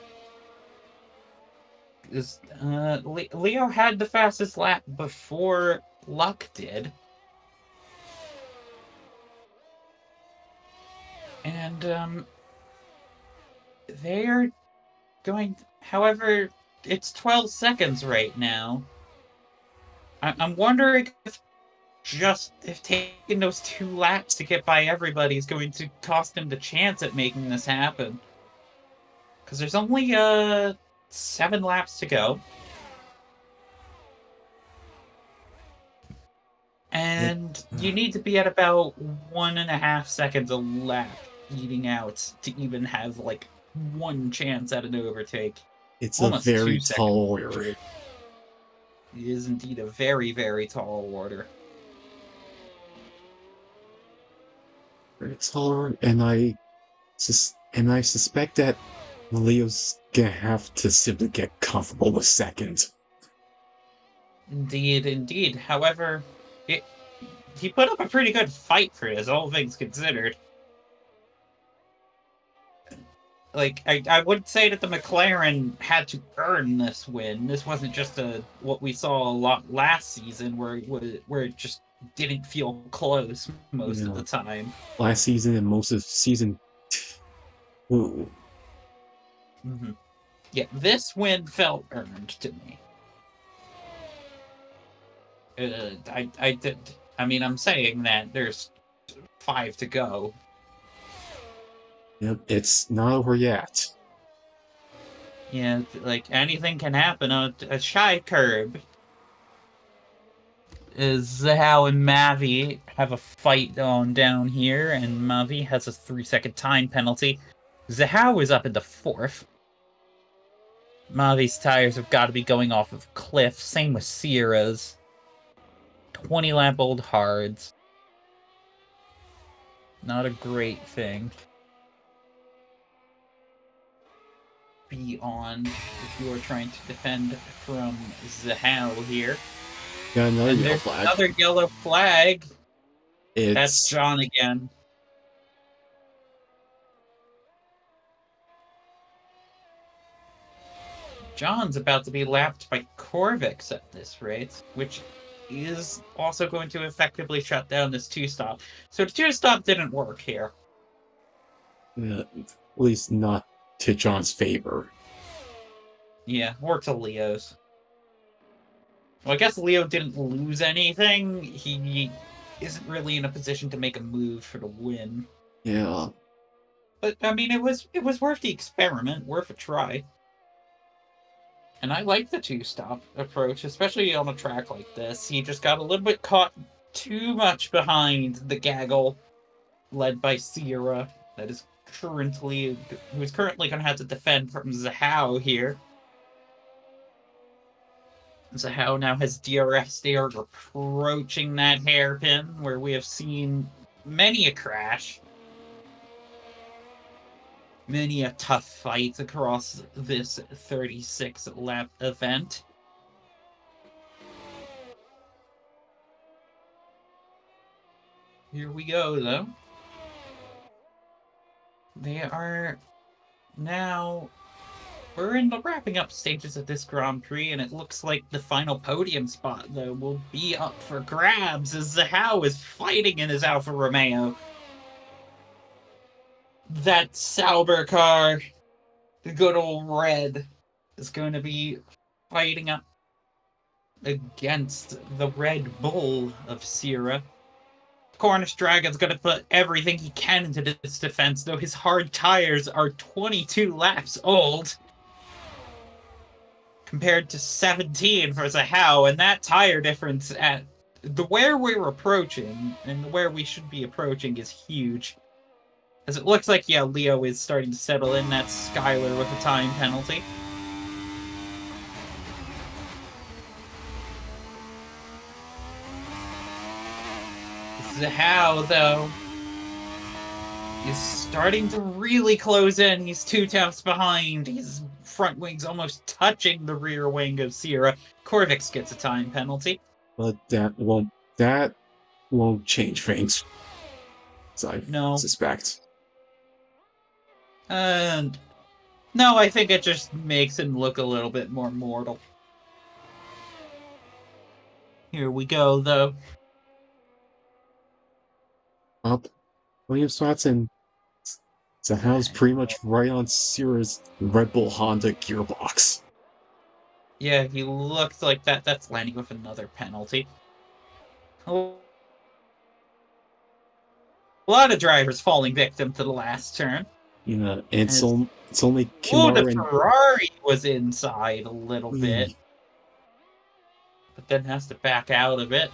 Leo had the fastest lap before Luck did. And they're going. However, it's 12 seconds right now. I'm wondering if taking those 2 laps to get by everybody is going to cost him the chance at making this happen. Because there's only 7 laps to go. And you need to be at about 1.5 seconds a lap eating out to even have like one chance at an overtake. it's a Almost very 2 seconds. tall order. It is indeed a very, very tall order. Very tall order, and I suspect that Leo's gonna have to simply get comfortable with second. Indeed, indeed. However, he put up a pretty good fight for this, all things considered. Like, I would say that the McLaren had to earn this win. This wasn't just what we saw a lot last season, where it just didn't feel close most of the time. Last season and most of season 2. Mm-hmm. Yeah, this win felt earned to me. I did. I mean, I'm saying that there's 5 to go. Yep, it's not over yet. Yeah, like anything can happen on a shy curb. Zahao and Mavi have a fight on down here, and Mavi has a 3-second time penalty. Zahao is up in the 4th. Mavi's tires have got to be going off of cliff. Same with Sierra's. 20-lap-old hards. Not a great thing. Be on if you are trying to defend from Zahao here. Got another And yellow there's flag. another yellow flag. It's That's John again. John's about to be lapped by Corvix at this rate, which is also going to effectively shut down this 2-stop. So the 2-stop didn't work here. at least not to John's favor. Yeah, or to Leo's. Well, I guess Leo didn't lose anything. He isn't really in a position to make a move for the win. Yeah. But I mean, it was worth the experiment, worth a try. And I like the two-stop approach, especially on a track like this. He just got a little bit caught too much behind the gaggle led by Sierra, that is currently going to have to defend from Zahao here. Zahao now has DRS. They are approaching that hairpin where we have seen many a crash. Many a tough fight across this 36-lap event. Here we go, though. They are now... We're in the wrapping up stages of this Grand Prix, and it looks like the final podium spot, though, will be up for grabs as Zahao is fighting in his Alfa Romeo. That Sauber car, the good old red, is going to be fighting up against the Red Bull of Sierra. Cornish Dragon's going to put everything he can into this defense, though his hard tires are 22 laps old compared to 17 for Zahao, and that tire difference at where we're approaching and where we should be approaching is huge. As it looks like, yeah, Leo is starting to settle in. That's Skylar with a time penalty. Zahao, though, is starting to really close in. He's 2 taps behind. His front wing's almost touching the rear wing of Sierra. Corvix gets a time penalty. But that won't change things. So I suspect. And no, I think it just makes him look a little bit more mortal. Here we go, though. Up. William spots and Zahao's pretty much right on Sierra's Red Bull Honda gearbox. Yeah, he looks like that. That's landing with another penalty. A lot of drivers falling victim to the last turn. Yeah, it's only Kimura the Ferrari was inside a little bit, but then has to back out of it.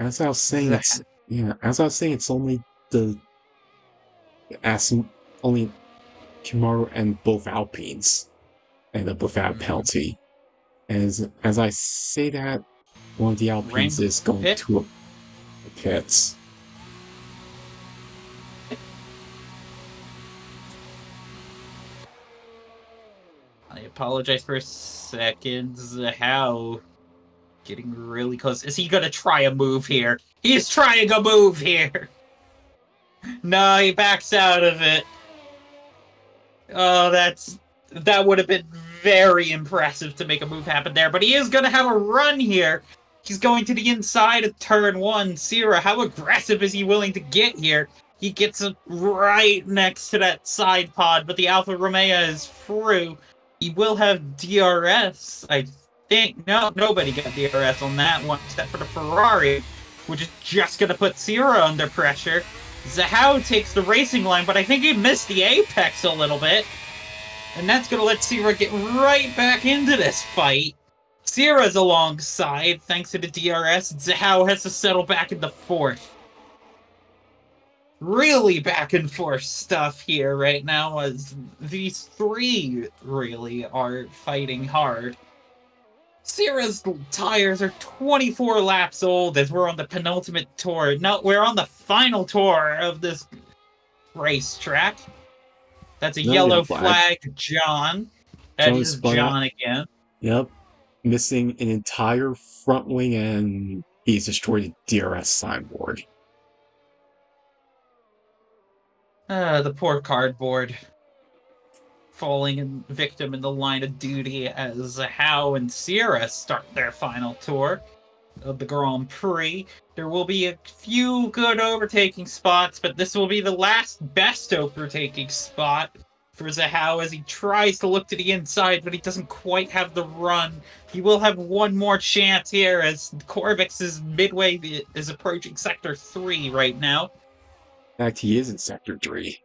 As I was saying, it's only only Kimura and both Alpines end up with that penalty. As I say that, one of the Alpines is going to a pits. I apologize for a second. Zahao getting really close. Is he gonna try a move here? He's trying a move here! No, he backs out of it. Oh, that would have been very impressive to make a move happen there, but he is gonna have a run here. He's going to the inside of turn 1. Sierra, how aggressive is he willing to get here? He gets it right next to that side pod, but the Alfa Romeo is through. He will have DRS, I think. No, nobody got DRS on that one, except for the Ferrari, which is just going to put Sierra under pressure. Zahao takes the racing line, but I think he missed the apex a little bit. And that's going to let Sierra get right back into this fight. Sierra's alongside, thanks to the DRS. Zahao has to settle back into 4th. Really back and forth stuff here right now, as these 3 really are fighting hard. Sierra's tires are 24 laps old as we're on the penultimate tour. No, we're on the final tour of this racetrack. That's a yellow flag, John. That is John again. Yep. Missing an entire front wing, and he's destroyed the DRS signboard. The poor cardboard. Falling victim in the line of duty as Zahao and Sierra start their final tour of the Grand Prix. There will be a few good overtaking spots, but this will be the last best overtaking spot for Zahao as he tries to look to the inside, but he doesn't quite have the run. He will have one more chance here as Corvix is midway, is approaching Sector 3 right now. In fact, he is in Sector 3.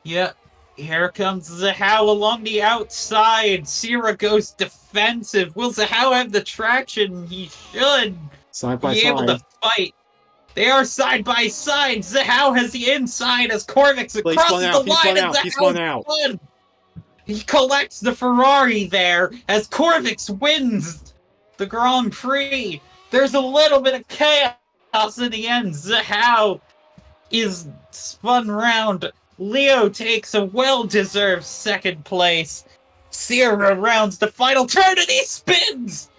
Yeah, here comes Zahao along the outside. Sierra goes defensive. Will Zahao have the traction? He should Side by be able to side. fight. They are side by side. Zahao has the inside as Corvix crosses the line and Zahao won. He collects the Ferrari there as Corvix wins the Grand Prix. There's a little bit of chaos in the end. Zahao is spun round. Leo takes a well-deserved second place. Sierra rounds the final turn and he spins!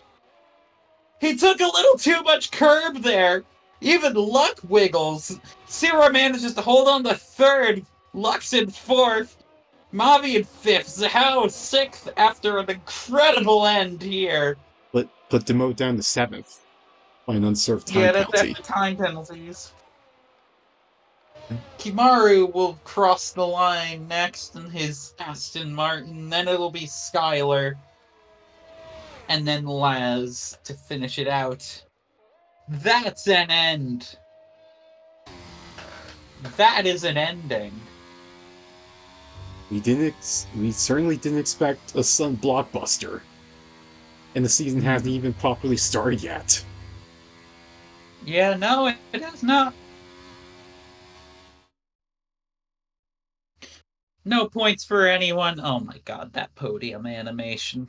He took a little too much curb there. Even Luck wiggles. Sierra manages to hold on to third. Luck's in fourth. Mavi in fifth. Zahao sixth after an incredible end here. But demote down to seventh by an unserved time penalty. penalty. That's after time penalties. Kimaru will cross the line next in his Aston Martin. Then it'll be Skylar. And then Laz to finish it out. That's an end. That is an ending. We certainly didn't expect a Sun blockbuster. And the season hasn't even properly started yet. Yeah, no, it has not. No points for anyone. Oh my god, that podium animation.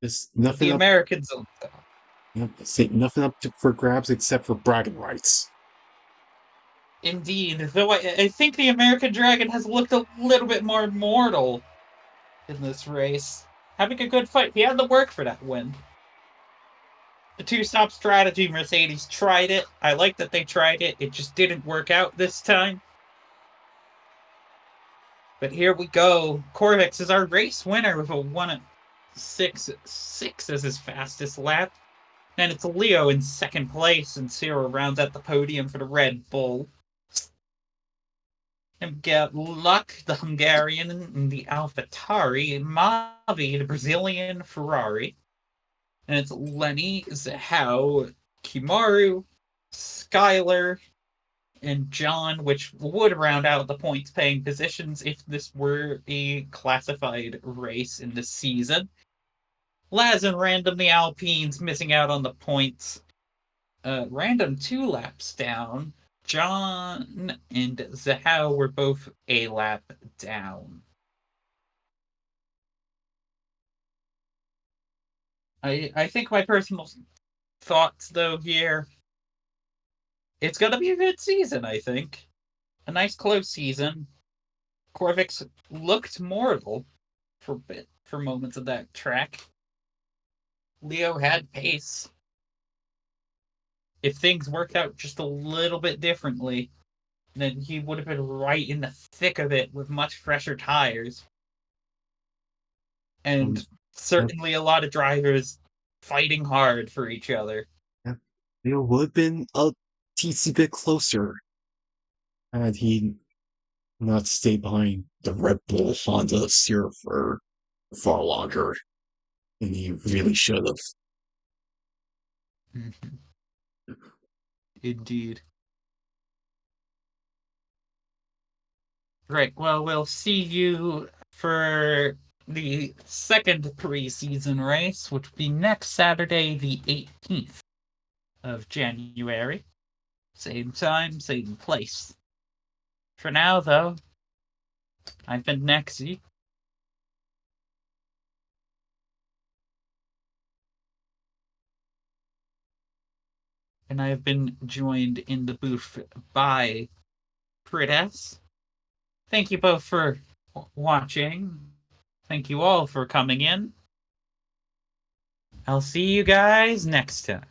There's nothing the up, Americans. nothing up for grabs except for bragging rights. Indeed, though I think the American Dragon has looked a little bit more mortal in this race. Having a good fight. He had the work for that win. The two-stop strategy, Mercedes tried it. I like that they tried it. It just didn't work out this time. But here we go. Corvix is our race winner with a 1:06.6 as his fastest lap. And it's Leo in second place, and Cyril rounds out the podium for the Red Bull. And we got Luck, the Hungarian, and the AlphaTauri. Mavi, the Brazilian Ferrari. And it's Lenny, Zahao, Kimaru, Skylar, and John, which would round out the points-paying positions if this were a classified race in the season. Laz and Random, the Alpines, missing out on the points. Random 2 laps down. John and Zahao were both a lap down. I think my personal thoughts, though, here, it's going to be a good season, I think. A nice close season. Corvix looked mortal for moments of that track. Leo had pace. If things worked out just a little bit differently, then he would have been right in the thick of it with much fresher tires. And certainly a lot of drivers fighting hard for each other. Yeah. Leo would have been a teensy bit closer had he not stayed behind the Red Bull Honda Sierra for far longer than he really should have. Indeed. Right, well, we'll see you for the second preseason race, which will be next Saturday, the 18th of January. Same time, same place. For now, though, I've been Nexy. And I have been joined in the booth by Prits. Thank you both for watching. Thank you all for coming in. I'll see you guys next time.